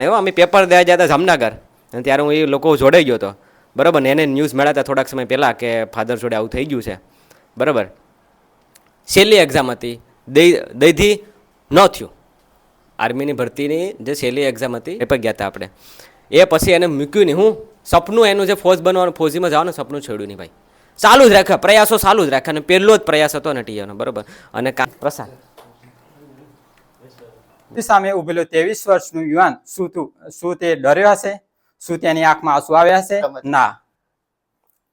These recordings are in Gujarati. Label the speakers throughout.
Speaker 1: એવો અમે પેપર દેવા ગયા હતા જામનગર, અને ત્યારે હું એ લોકો જોડાઈ ગયો હતો, બરાબર ને. એને ન્યૂઝ મળ્યા હતા થોડાક સમય પહેલાં કે ફાધર જોડે આવું થઈ ગયું છે, બરાબર. છેલ્લી એક્ઝામ હતી, દઈથી ન થયું. આર્મીની ભરતીની જે છેલ્લી એક્ઝામ હતી એ પર ગયા હતા આપણે. એ પછી એને મૂક્યું નહીં. હું સપનું એનું જે ફોજ બનવાનું, ફોજીમાં જવાનું સપનું છોડ્યું નહીં ભાઈ. ચાલુ જ રાખે, પ્રયાસો ચાલુ જ રાખે. અને પહેલો જ પ્રયાસ હતો ને ટીએનો, બરાબર. અને પ્રસાદ
Speaker 2: સામે ઉભેલો 23 વર્ષનું યુવાન શું તે ડર્યો હશે? શું તેની આંખમાં આંસુ આવ્યા હશે? ના.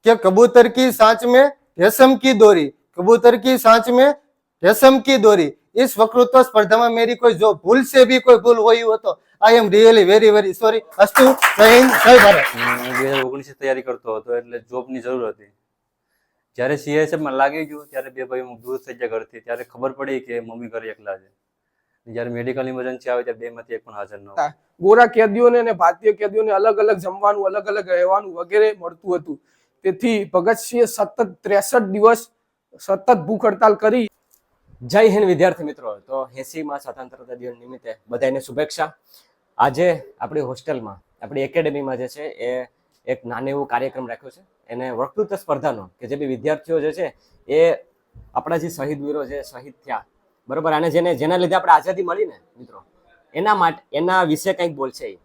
Speaker 3: कि कबूतर की सांच में रेशम की डोरी, कबूतर की सांच में रेशम की डोरी। इस वक्तृत्व स्पर्धा में मेरी कोई जो भूल से भी कोई भूल हुई हो तो I am really very very sorry. अस्तु, जय हिंद, जय भारत।
Speaker 4: 2019 તૈયારી કરતો હતો એટલે જોબની જરૂર હતી. જ્યારે સીએસએફ માં લાગી ગયો ત્યારે બે ભાઈ દૂર થઈ ગયા ઘરથી. ત્યારે ખબર પડી કે મમ્મી ઘરે એકલા છે. જ્યારે મેડિકલ ઇમરજન્સી આવે ત્યારે બે માંથી એક પણ હાજર ન હોય.
Speaker 5: ગોરા કેદીઓને અને ભારતીય કેદીઓને અલગ અલગ જમવાનું, અલગ અલગ રહેવાનું વગેરે મળતું હતું. તેથી ભગતસિંહે સતત 63 દિવસ સતત ભૂખ હડતાલ કરી.
Speaker 1: જય હિન્દ વિદ્યાર્થી મિત્રો. તો 80માં સ્વતંત્રતા દિવસ નિમિત્તે બધાને શુભેચ્છા. આજે આપણી હોસ્ટેલમાં, આપણી એકેડેમીમાં જે છે એ એક નાનું એવું કાર્યક્રમ રાખ્યો છે. એને વક્તૃત્વ સ્પર્ધાનો, કે જે બી વિદ્યાર્થીઓ જે છે એ આપણા જે શહીદ વીરો જે શહીદ થયા, બરોબર, અને જેના લીધે આપણે આઝાદી મળી ને મિત્રો, એના વિશે કંઈક બોલશે.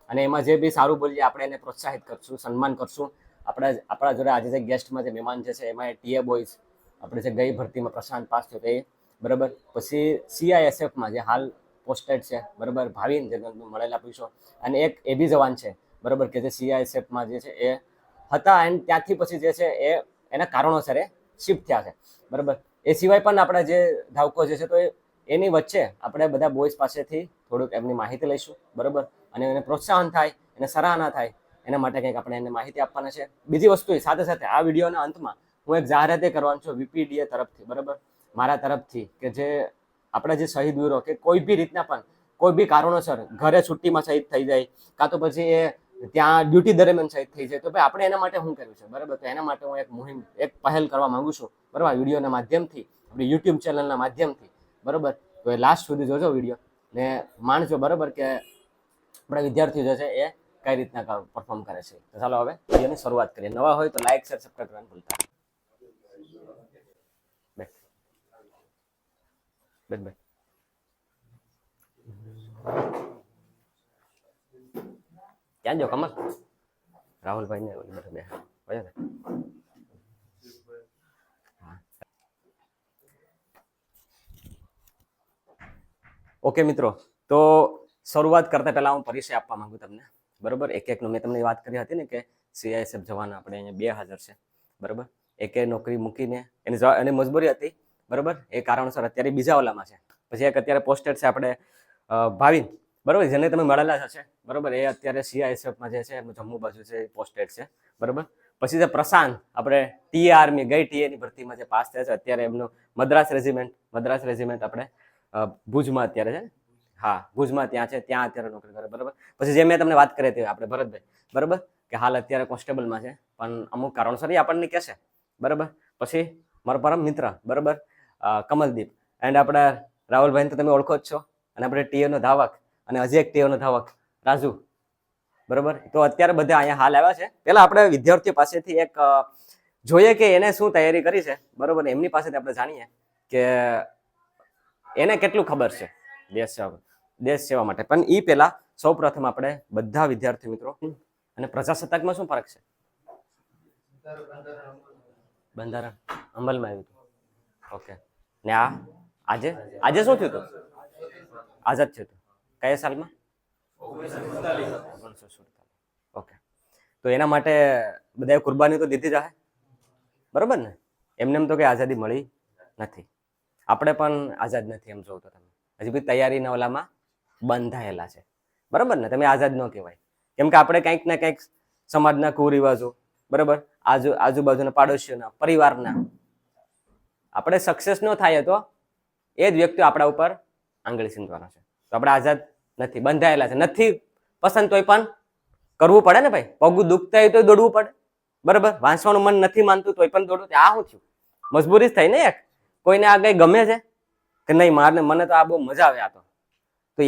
Speaker 1: અને એમાં જે બી સારું બોલીએ આપણે એને પ્રોત્સાહિત કરશું, સન્માન કરશું. આપણા જોડે આજે જે ગેસ્ટમાં જે મહેમાન જે છે એમાં ટીએ બોયઝ આપણે જે ગઈ ભરતીમાં પ્રશાંત પાસ થયો એ, બરાબર. પછી સીઆઈએસએફમાં જે હાલ પોસ્ટેડ છે, બરાબર, ભાવિન જે મળેલા પૂછો. અને એક એબી જવાન છે, બરાબર, કે જે સીઆઈએસએફમાં જે છે એ હતા. એન્ડ ત્યાંથી પછી જે છે એ એના કારણોસર એ શિફ્ટ થયા છે, બરાબર. એ સિવાય પણ આપણા જે ધાવકો જે છે તો એની વચ્ચે આપણે બધા બોયઝ પાસેથી થોડુંક એમની માહિતી લઈશું, બરાબર. અને એને પ્રોત્સાહન થાય, એને સરાહના થાય, એના માટે કંઈક આપણે એને માહિતી આપવાના છે. બીજી વસ્તુ એ સાથે સાથે આ વિડીયોના અંતમાં હું એક જાહેરાત કરવાનો છું વીપીડીએ તરફથી, બરાબર, મારા તરફથી, કે જે આપણા જે શહીદ વીરો કે કોઈ બી રીતના પણ કોઈ બી કારણોસર ઘરે છુટ્ટીમાં શહીદ થઈ જાય, કાં તો પછી એ ત્યાં ડ્યુટી દરમિયાન શહીદ થઈ જાય, તો ભાઈ આપણે એના માટે શું કર્યું છે, બરાબર. તો એના માટે હું એક મુહિમ, એક પહેલ કરવા માંગુ છું, બરાબર, વિડીયોના માધ્યમથી, આપણી યુટ્યુબ ચેનલના માધ્યમથી, બરાબર. તો એ લાસ્ટ સુધી જોજો વિડીયો ને માણજો, બરાબર, કે આપણા વિદ્યાર્થીઓ જે છે એ કઈ રીતના પરફોર્મ કરે છે. તો ચાલો હવે વિડીયોની શરૂઆત કરીએ. નવા હોય તો લાઈક, શેર, સબસ્ક્રાઇબ કરવાનું ભૂલતા નહીં. ક્યાં જો કમલ? રાહુલભાઈ ને ઓકે મિત્રો, તો શરૂઆત કરતા પહેલા હું પરિચય આપવા માંગુ તમને, બરોબર. એકનું મેં તમને વાત કરી હતી ને કે સીઆઈએસએફ જવાન આપણે અહીંયા 2000 છે, બરોબર. એકે નોકરી મૂકીને એની મજબૂરી હતી, બરોબર. એ કારણસર અત્યારે બીજા ઓલામાં છે. પછી એક અત્યારે પોસ્ટેડ છે આપણે ભાવિન, બરોબર, જેને તમે મળેલા હશે, બરોબર. એ અત્યારે સીઆઈએસએફમાં જે છે એમનું જમ્મુ બાજુ છે, પોસ્ટેડ છે, બરોબર. પછી જે પ્રશાંત આપણે ટીએ આર્મી ગઈ ટીએની ભરતીમાં જે પાસ થયા છે, અત્યારે એમનું મદ્રાસ રેજિમેન્ટ આપણે ભુજમાં અત્યારે છે. હા, ભુજમાં ત્યાં છે, ત્યાં અત્યારે નોકરી કરે, બરાબર. પછી જે મેં તમને વાત કરી હતી આપણે ભરતભાઈ, બરાબર, કે હાલ અત્યારે કોન્સ્ટેબલમાં છે, પણ અમુક કારણોસર આપણને કહેશે, બરાબર. પછી મારો પરમ મિત્ર, બરાબર, કમલદીપ. એન્ડ આપણા રાહુલભાઈને તો તમે ઓળખો જ છો. અને આપણે ટીએનો ધાવક અને હજી એક ટીએનો ધાવક રાજુ, બરાબર. તો અત્યારે બધા અહીંયા હાલ આવ્યા છે. પહેલા આપણે વિદ્યાર્થીઓ પાસેથી એક જોઈએ કે એને શું તૈયારી કરી છે, બરાબર. એમની પાસેથી આપણે જાણીએ કે એને કેટલું ખબર છે દેશ સેવા માટે. પણ એ પહેલા સૌ પ્રથમ આપણે બધા વિદ્યાર્થી મિત્રો અને પ્રજાસત્તાકમાં શું ફરક છે? બંધારણ અમલમાં આવ્યું હતું. ઓકે. ને આજે શું થયું હતું? આઝાદ થયું હતું. કયા સાલમાં? 1947. ઓકે. તો એના માટે બધાએ કુરબાની તો દીધી જ હશે, બરોબર ને? એમને તો કઈ આઝાદી મળી નથી. આપણે પણ આઝાદ નથી એમ જોઉં તો તમે હજી બી તૈયારીના ઓલામાં બંધાયેલા છે, બરાબર ને? તમે આઝાદ ન કહેવાય, કેમ કે આપણે કંઈક ને કંઈક સમાજના કુરિવાજો, બરાબર, આજુબાજુના પાડોશીઓના, પરિવારના, આપણે સક્સેસ ન થાય તો એ જ વ્યક્તિઓ આપણા ઉપર આંગળી સીંધવાનો છે. તો આપણે આઝાદ નથી, બંધાયેલા છે. નથી પસંદ તોય પણ કરવું પડે ને ભાઈ. પગ દુખતા હોય તો દોડવું પડે, બરાબર. વાંચવાનું મન નથી માનતું તોય પણ દોડવું. આ શું થયું? મજબૂરી જ થઈ ને એક. કોઈને આ કઈ ગમે છે કે નહીં? મને તો આ બહુ મજા આવે. આ તો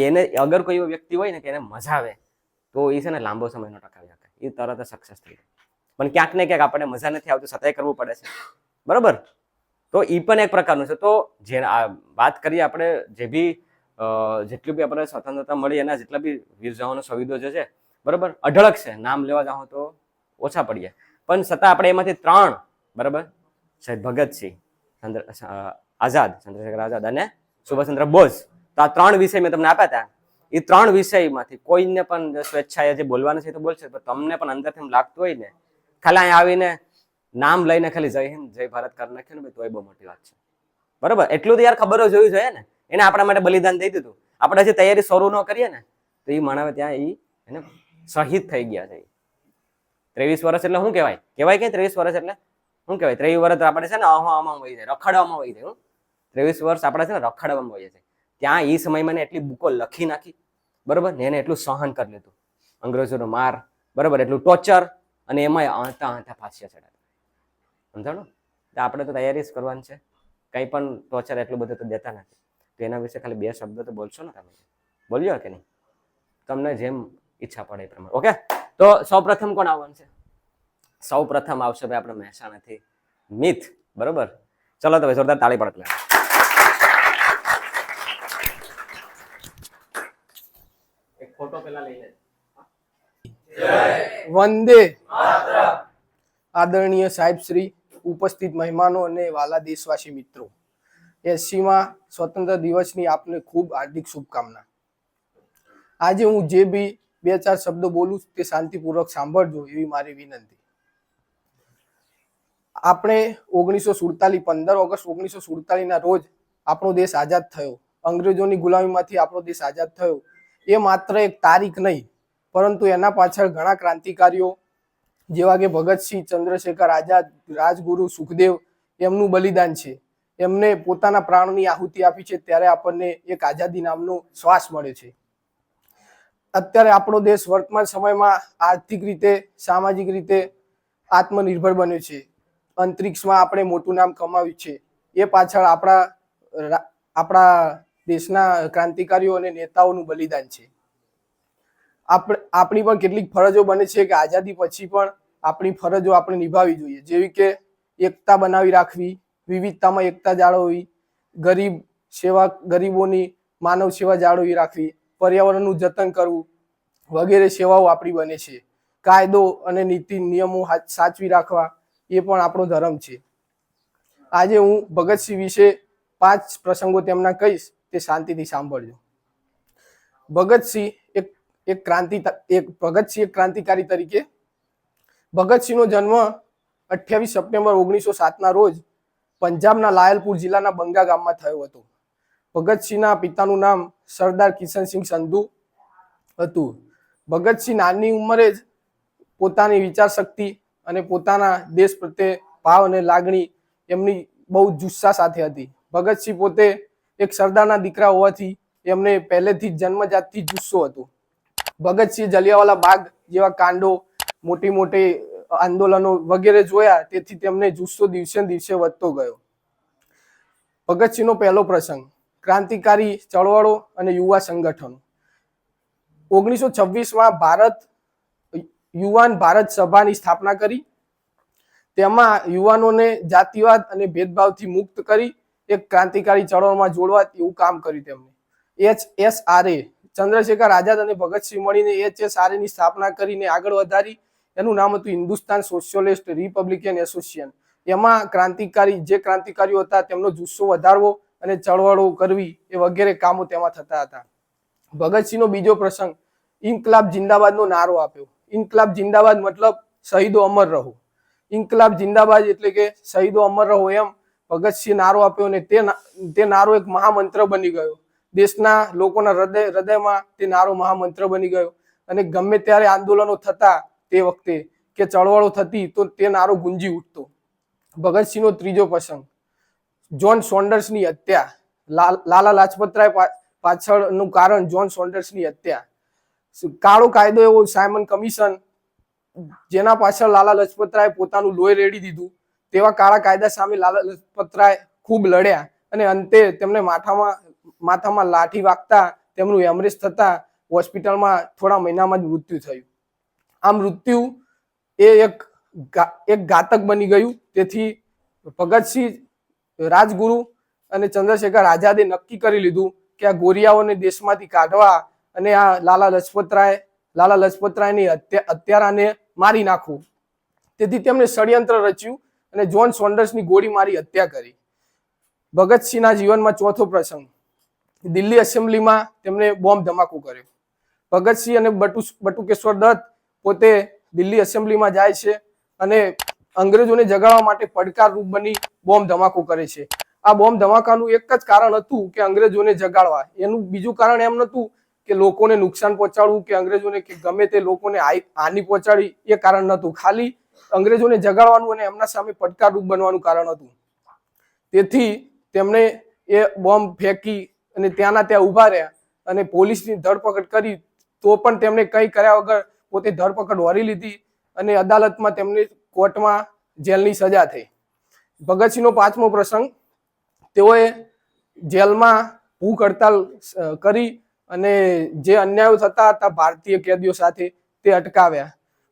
Speaker 1: એને અગર કોઈ એવો વ્યક્તિ હોય ને કે એને મજા આવે તો એ છે ને લાંબો સમયનો ટકાવી શકે, એ તરત જ સક્સેસ થઈ જાય. પણ ક્યાંક ને ક્યાંક આપણને મજા નથી આવતી, છતાંય કરવું પડે છે, બરોબર. તો એ પણ એક પ્રકારનું છે. તો જે વાત કરીએ આપણે, જે બી જેટલી બી આપણે સ્વતંત્રતા મળી એના જેટલા બી વીર જવાનો શહીદો જે છે, બરોબર, અઢળક છે. નામ લેવા જાઓ તો ઓછા પડીએ, પણ છતાં આપણે એમાંથી 3, બરોબર, શહીદ ભગતસિંહ, આઝાદ, ચંદ્રશેખર આઝાદ અને સુભાષચંદ્ર બોઝ, તો આ 3 વિષય મેં તમને આપ્યા હતા. એ 3 વિષયમાંથી કોઈને પણ સ્વેચ્છાએ જે બોલવાનું છે તો બોલશે, પણ તમને પણ અંદરથી લાગતું હોય ને, ખાલી અહીંયા આવીને નામ લઈને ખાલી જય હિન્દ જય ભારત કરી નાખ્યું ને, તો એ બહુ મોટી વાત છે, બરોબર. એટલું તો યાર ખબર જ હોવી જોઈએ ને. એને આપણા માટે બલિદાન દઈ દીધું, આપણે હજી તૈયારી શરૂ ન કરીએ ને તો એ માણસ ત્યાં એને શહીદ થઈ ગયા છે. 23 વર્ષ એટલે શું કહેવાય? કહેવાય કે 23 વર્ષ એટલે શું કહેવાય? 23 વર્ષ આપણે છે ને આમાં વહી જાય, રખડવામાં વહી જાય. 23 વર્ષ આપણે છે ને રખડવામાં વહી જાય. ત્યાં એ સમયમાં ને એટલી બુકો લખી નાખી, બરોબર, ને એને એટલું સહન કરી લીધું, અંગ્રેજોનો માર, બરોબર, એટલું ટોર્ચર, અને એમાં આંતા ફાંસ્યા ચડાવ્યા. સમજાણું? તો આપણે તો તૈયારી જ કરવાની છે. કંઈ પણ ટોર્ચર એટલું બધું તો દેતા નથી. તો એના વિશે ખાલી 2 શબ્દ તો બોલશો ને તમે? બોલ્યો કે નહીં? તમને જેમ ઈચ્છા પડે એ પ્રમાણે. ઓકે, તો સૌપ્રથમ કોણ આવવાનું છે? સૌપ્રથમ આવશે ભાઈ આપણે મહેસાણાથી મિથ, બરોબર. ચલો તો ભાઈ જોરદાર તાળી પડે. એક ફોટો પેલા લઈ લે.
Speaker 5: વંદે આદરણીય સાહેબ શ્રી, ઉપસ્થિત મહેમાનો અને વાલા દેશવાસી મિત્રો, 80મા સ્વતંત્ર દિવસની આપને ખૂબ હાર્દિક શુભકામના. આજે હું જે બી 2-4 શબ્દો બોલું તે શાંતિપૂર્વક સાંભળજો એવી મારી વિનંતી. આપણે 1947 15 ઓગસ્ટ 1947 ના રોજ આપણો દેશ આઝાદ થયો. અંગ્રેજોની ગુલામીમાંથી આપણો દેશ આઝાદ થયો. એ માત્ર એક તારીખ નહીં, પરંતુ એના પાછળ ઘણા ક્રાંતિકારીઓ જેવા કે ભગતસિંહ, ચંદ્રશેખર આઝાદ, રાજગુરુ, સુખદેવ, એમનું બલિદાન છે. એમને પોતાના પ્રાણની આહુતિ આપી છે, ત્યારે આપણને એક આઝાદી નામનો શ્વાસ મળે છે. અત્યારે આપણો દેશ વર્તમાન સમયમાં આર્થિક રીતે, સામાજિક રીતે આત્મનિર્ભર બન્યો છે. અંતરિક્ષમાં આપણે મોટું નામ કમાવ્યું છે. એ પાછળ આપણા દેશના ક્રાંતિકારીઓ અને નેતાઓનું બલિદાન છે. આપણી પણ કેટલીક ફરજો બને છે કે આઝાદી પછી પણ આપણી ફરજો આપણે નિભાવવી જોઈએ, જેવી કે એકતા બનાવી રાખવી, વિવિધતામાં એકતા જાળવવી, ગરીબોની માનવ સેવા જાળવી રાખવી, પર્યાવરણનું જતન કરવું વગેરે સેવાઓ આપણી બને છે. કાયદો અને નીતિ નિયમો સાચવી રાખવા એ પણ આપણો ધર્મ છે. આજે હું ભગતસિંહ વિશે 5 પ્રસંગો તેમના કહીશ, તે શાંતિથી સાંભળજો. ભગતસિંહ એક ક્રાંતિકારી તરીકે, ભગતસિંહનો જન્મ 28 સપ્ટેમ્બર 1907 ના રોજ પંજાબના લાયલપુર જિલ્લાના બંગા ગામમાં થયો હતો. ભગતસિંહના પિતાનું નામ સરદાર કિશનસિંહ સંધુ હતું. ભગતસિંહ નાની ઉંમરે જ પોતાની વિચાર શક્તિ અને પોતાના દેશ પ્રત્યે ભાવ અને લાગણી એમની બહુ જુસ્સા સાથે હતી. ભગતસિંહ પોતે એક સરદારના દીકરા હોવાથી એમને પહેલેથી જ જન્મજાતથી જુસ્સો હતો. ભગતસિંહ જલિયાવાલા બાગ જેવા કાંડો, મોટી આંદોલનો વગેરે જોયા, તેથી તેમને જુસ્સો દિવસે દિવસે વધતો ગયો. ભગતસિંહનો પહેલો પ્રસંગ, ક્રાંતિકારી ચળવળો અને યુવા સંગઠનો. 1926માં યુવાન ભારત સભાની સ્થાપના કરી. તેમાં યુવાનોને જાતિવાદ અને ભેદભાવથી મુક્ત કરી એક ક્રાંતિકારી ચળવળમાં જોડવા એવું કામ કર્યું તેમણે. HSRA, ચંદ્રશેખર આઝાદ અને ભગતસિંહ મળીને HSRA ની સ્થાપના કરીને આગળ વધારી. એનું નામ હતું હિન્દુસ્તાન સોશિયલિસ્ટ રિપબ્લિકન એસોસિએશન. એમાં જે ક્રાંતિકારીઓ હતા તેમનો જુસ્સો વધારવો અને ચળવળો કરવી એ વગેરે કામો તેમાં થતા હતા. ભગતસિંહનો બીજો પ્રસંગ, ઇન્કલાબ જિંદાબાદનો નારો આપ્યો. ઇન્કલાબ જિંદાબાદ મતલબ શહીદો અમર રહો. ઇન્કલાબ જિંદાબાદ એટલે કે શહીદો અમર રહો, એમ ભગતસિંહ નારો આપ્યો અને તે નારો એક મહામંત્ર બની ગયો. દેશના લોકોના હૃદયમાં તે નારો મહામંત્ર બની ગયો અને ગમે ત્યારે આંદોલનો થતા, તે વખતે કે ચળવળો થતી, તો તે નારો ગુંજી ઉઠતો. ભગતસિંહનો ત્રીજો પ્રસંગ, જ્હોન સોન્ડર્સની હત્યા. લાલા લાજપતરાય પાછળનું કારણ જ્હોન સોન્ડર્સની હત્યા. કાળો કાયદો એવો સાયમન કમિશન, જેના પાછળ લાલા લજપતરાય પોતાનું લોહી રેડી દીધું, તેવા કાળા કાયદા સામે લાલા લજપતરાય ખૂબ લડ્યા અને અંતે તેમને માથામાં લાઠી વાગતા તેમનું હેમરેજ થતા હોસ્પિટલમાં થોડા મહિનામાં જ મૃત્યુ થયું. આ મૃત્યુ એ એક ઘાતક બની ગયું. તેથી ભગતસિંહ, રાજગુરુ અને ચંદ્રશેખર આઝાદે નક્કી કરી લીધું કે આ ગોરિયાઓને દેશમાંથી કાઢવા અને આ લાલા લજપતરાયની હત્યારાને મારી નાખવું. તેથી તેમણે ષડયંત્ર રચ્યું અને જ્હોન સોન્ડર્સની ગોળી મારી હત્યા કરી. ભગતસિંહના જીવનમાં ચોથો પ્રસંગ, દિલ્હી એસેમ્બલીમાં તેમણે બોમ્બ ધમાકો કર્યો. ભગતસિંહ અને બટુકેશ્વર દત્ત પોતે દિલ્હી એસેમ્બલીમાં જાય છે અને અંગ્રેજોને જગાડવા માટે પડકારરૂપ બની બોમ્બ ધમાકો કરે છે. આ બોમ્બ ધમાકાનું એક જ કારણ હતું કે અંગ્રેજોને જગાડવા. એનું બીજું કારણ એમ નતું કે લોકોને નુકસાન પહોંચાડવું કે અંગ્રેજોને કે ગમે તે લોકોને હાનિ પહોંચાડી, એ કારણ નતું. ખાલી અંગ્રેજોને જગાડવાનું અને એમના સામે પડકારરૂપ બનવાનું કારણ હતું. તેથી તેમણે એ બોમ્બ ફેંકી અને ત્યાંના ત્યાં ઉભા રહ્યા અને પોલીસની ધરપકડ કરી, તો પણ તેમણે કંઈ કર્યા વગર પોતે ધરપકડ વરી લીધી અને અદાલતમાં તેમને કોર્ટમાં જેલની સજા થઈ. ભગતસિંહનો પાંચમો પ્રસંગ, તેઓએ જેલમાં ભૂખ હડતાલ કરી અને જે અન્યાયો થતા હતા ભારતીય કેદીઓ સાથે તે અટકાવ્યા.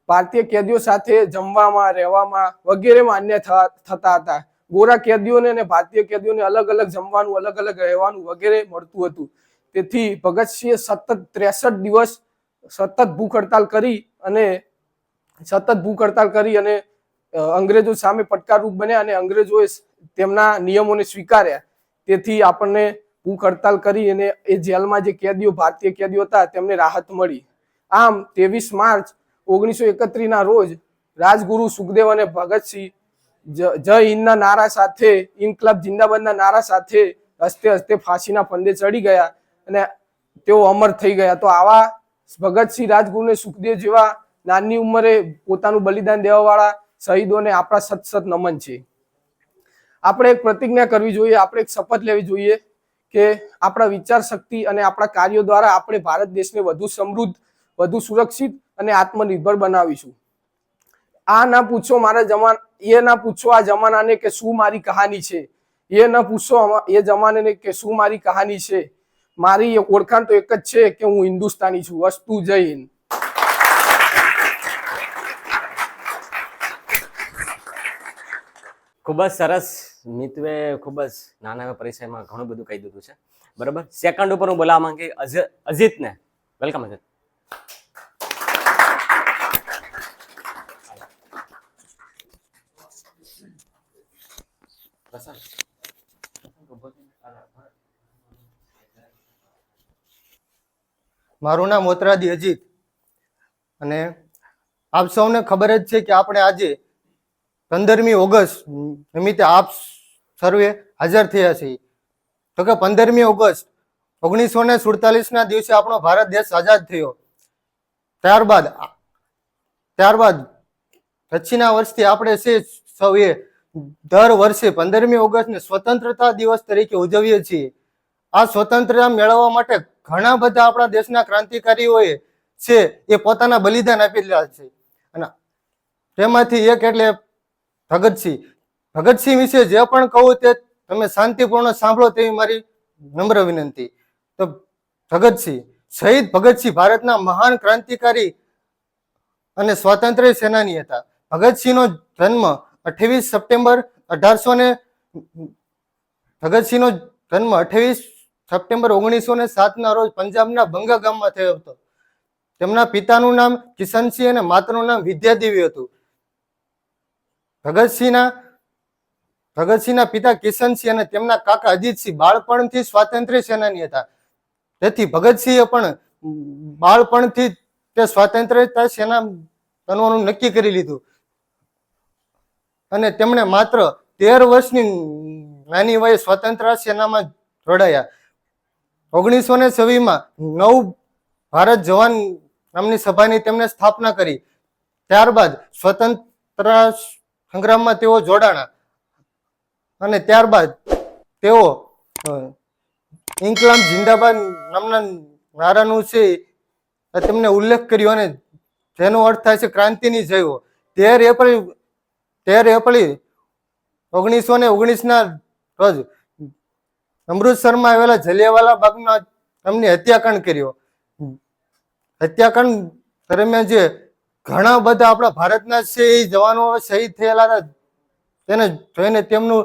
Speaker 5: ભારતીય કેદીઓ સાથે જમવામાં, રહેવામાં વગેરેમાં અન્યાય થતા હતા. ગોરા કેદીઓને અને ભારતીય કેદીઓને અલગ અલગ જમવાનું, અલગ અલગ રહેવાનું વગેરે મળતું હતું. તેથી ભગતસિંહે સતત 63 દિવસ સતત ભૂખ હડતાલ કરી અને અંગ્રેજો સામે પડકારરૂપ બન્યા અને અંગ્રેજોએ તેમના નિયમોને સ્વીકાર્યા. તેથી આપણને ભૂખ હડતાલ કરી અને એ જેલમાં જે કેદીઓ, ભારતીય કેદીઓ હતા, તેમને રાહત મળી. આમ 23 માર્ચ 1931 ના રોજ રાજગુરુ સુખદેવ અને ભગતસિંહ જય હિન્દના નારા સાથે, ઇન્કલાબ જિંદાબાદના નારા સાથે હસતે હસતે ફાંસીના ફંદે ચડી ગયા અને તેઓ અમર થઈ ગયા. તો આવા ભગતસિંહ, રાજગુરુ ને સુખદેવ જેવા નાની ઉંમરે પોતાનું બલિદાન દેવાવાળા શહીદોને આપણા સત સત નમન છે. આપણે એક પ્રતિજ્ઞા કરવી જોઈએ, આપણે એક શપથ લેવી જોઈએ કે આપણા વિચાર શક્તિ અને આપણા કાર્યો દ્વારા આપણે ભારત દેશને વધુ સમૃદ્ધ, વધુ સુરક્ષિત અને આત્મનિર્ભર બનાવીશું. આ ના પૂછો એ ના પૂછો આ જમાનાને કે શું મારી કહાની છે. એ ના પૂછો એ જમાનાને કે શું મારી કહાની છે. મારી ઓળખાણ તો એક જ છે કે હું હિન્દુસ્તાની છું. વસ્તુ જય હિન્દ.
Speaker 1: ખૂબ જ સરસ. મિતવે ખૂબ જ નાના પરિચયમાં ઘણું બધું કહી દીધું છે. બરાબર. સેકન્ડ ઉપર હું બોલાવવા માંગી અજીતને. વેલકમ અજીત.
Speaker 3: મારું નામ મોતરાદી અજીત અને આપ સૌને ખબર જ છે કે આપણે આજે 15મી ઓગસ્ટ નિમિત્તે આપ સર્વે હાજર થયા છીએ. તો કે 15મી ઓગસ્ટ 1947 ના દિવસે આપણો ભારત દેશ આઝાદ થયો. ત્યારબાદ પછીના વર્ષથી આપણે સૌએ દર વર્ષે 15મી ઓગસ્ટને સ્વતંત્રતા દિવસ તરીકે ઉજવીએ છીએ. આ સ્વતંત્રતા મેળવવા માટે ઘણા બધા આપણા દેશના ક્રાંતિકારીઓએ છે એ પોતાના બલિદાન આપેલા છે. અને તેમાંથી એક એટલે ભગતસિંહ વિશે જે પણ કહું તે તમે શાંતિપૂર્ણ સાંભળો તેવી મારી નમ્ર વિનંતી. તો શહીદ ભગતસિંહ ભારતના મહાન ક્રાંતિકારી અને સ્વાતંત્ર્ય સેનાની હતા. ભગતસિંહનો જન્મ 28 સપ્ટેમ્બર 1907 ના રોજ પંજાબના બંગા ગામમાં થયો હતો. તેમના પિતાનું નામ કિશનસિંહ અને માતાનું નામ વિદ્યાદેવી હતું. ભગતસિંહના પિતા કિશનસિંહ અને તેમના કાકા અજીતસિંહ બાળપણથી સ્વાતંત્ર્ય સેનાની હતા. તેથી ભગતસિંહે પણ બાળપણથી તે સ્વાતંત્ર્ય સેના બનવાનું નક્કી કરી લીધું અને તેમણે માત્ર 13 વર્ષની નાની વયે સ્વતંત્ર સેનામાં જોડાયા. 1926 નવ ભારત જવાન નામની સભાની તેમણે સ્થાપના કરી. ત્યારબાદ સ્વતંત્ર સંગ્રામમાં તેઓ જોડાણા અને ત્યારબાદ તેઓ ઇન્કલાબ જિંદાબાદ નામના નારાનું છે તેમને ઉલ્લેખ કર્યો અને જેનો અર્થ થાય છે ક્રાંતિની જયો. 13 એપ્રિલ 1919 ના રોજ અમૃતસરમાં આવેલા જલિયાવાલા બાગમાં તેમની હત્યાકાંડ કર્યો. હત્યાકાંડ દરમિયાન જે ઘણા બધા આપણા ભારતના છે એ જવાનો શહીદ થયેલા હતા તેને જોઈને તેમનું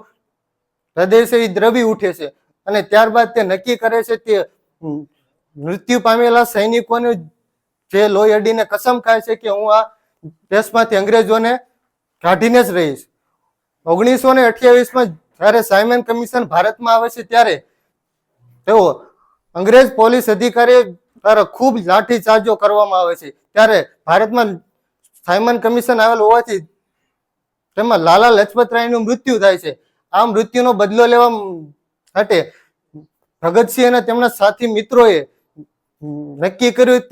Speaker 3: હૃદય છે એ દ્રવી ઉઠે છે અને ત્યારબાદ તે નક્કી કરે છે તે મૃત્યુ પામેલા સૈનિકોને જે લોહી અડીને કસમ ખાય છે કે હું આ દેશમાંથી અંગ્રેજોને કાઢીને જ રહીશ. 1928માં જ્યારે સાયમન કમિશન ભારતમાં આવે છે ત્યારે તેઓ અંગ્રેજ પોલીસ અધિકારી દ્વારા ખૂબ લાઠીચાર્જો કરવામાં આવે છે. ત્યારે ભારતમાં સાયમન કમિશન આવેલ હોવાથી તેમાં લાલા લજપતરાયનું મૃત્યુ થાય છે. આ મૃત્યુનો બદલો લેવા માટે ભગતસિંહ અને તેમના સાથી મિત્રોએ નક્કી કર્યું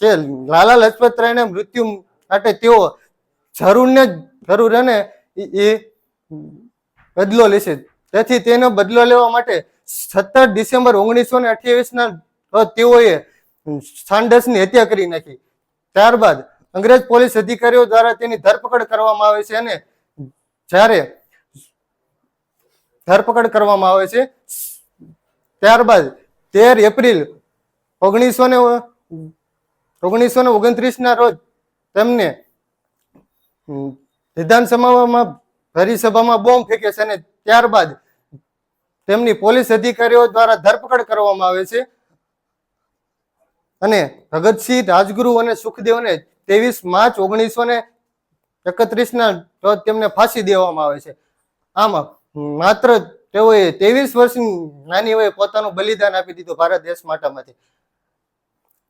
Speaker 3: કે લાલા લજપતરાયના મૃત્યુ માટે તેઓ જરૂર અને એ બદલો લેશે. તેથી તેનો બદલો લેવા માટે 17 ડિસેમ્બર 1928ના રોજ તેઓએ સાન્ડર્સની હત્યા કરી નાખી. ત્યારબાદ અંગ્રેજ પોલીસ અધિકારીઓ દ્વારા તેની ધરપકડ કરવામાં આવે છે અને જ્યારે ધરપકડ કરવામાં આવે છે ત્યારબાદ 13 એપ્રિલ 1929ના રોજ તેમને વિધાનસભામાં ભરી સભામાં બોમ્બ ફેંકે છે અને ત્યારબાદ તેમની પોલીસ અધિકારીઓ દ્વારા ધરપકડ કરવામાં આવે છે અને ભગતસિંહ, રાજગુરુ અને સુખદેવને 23 માર્ચ 1931ના રોજ તેમને ફાંસી દેવામાં આવે છે. આમાં માત્ર તેઓએ 23 વર્ષની નાની વયે પોતાનું બલિદાન આપી દીધું ભારત દેશ માટેમાંથી.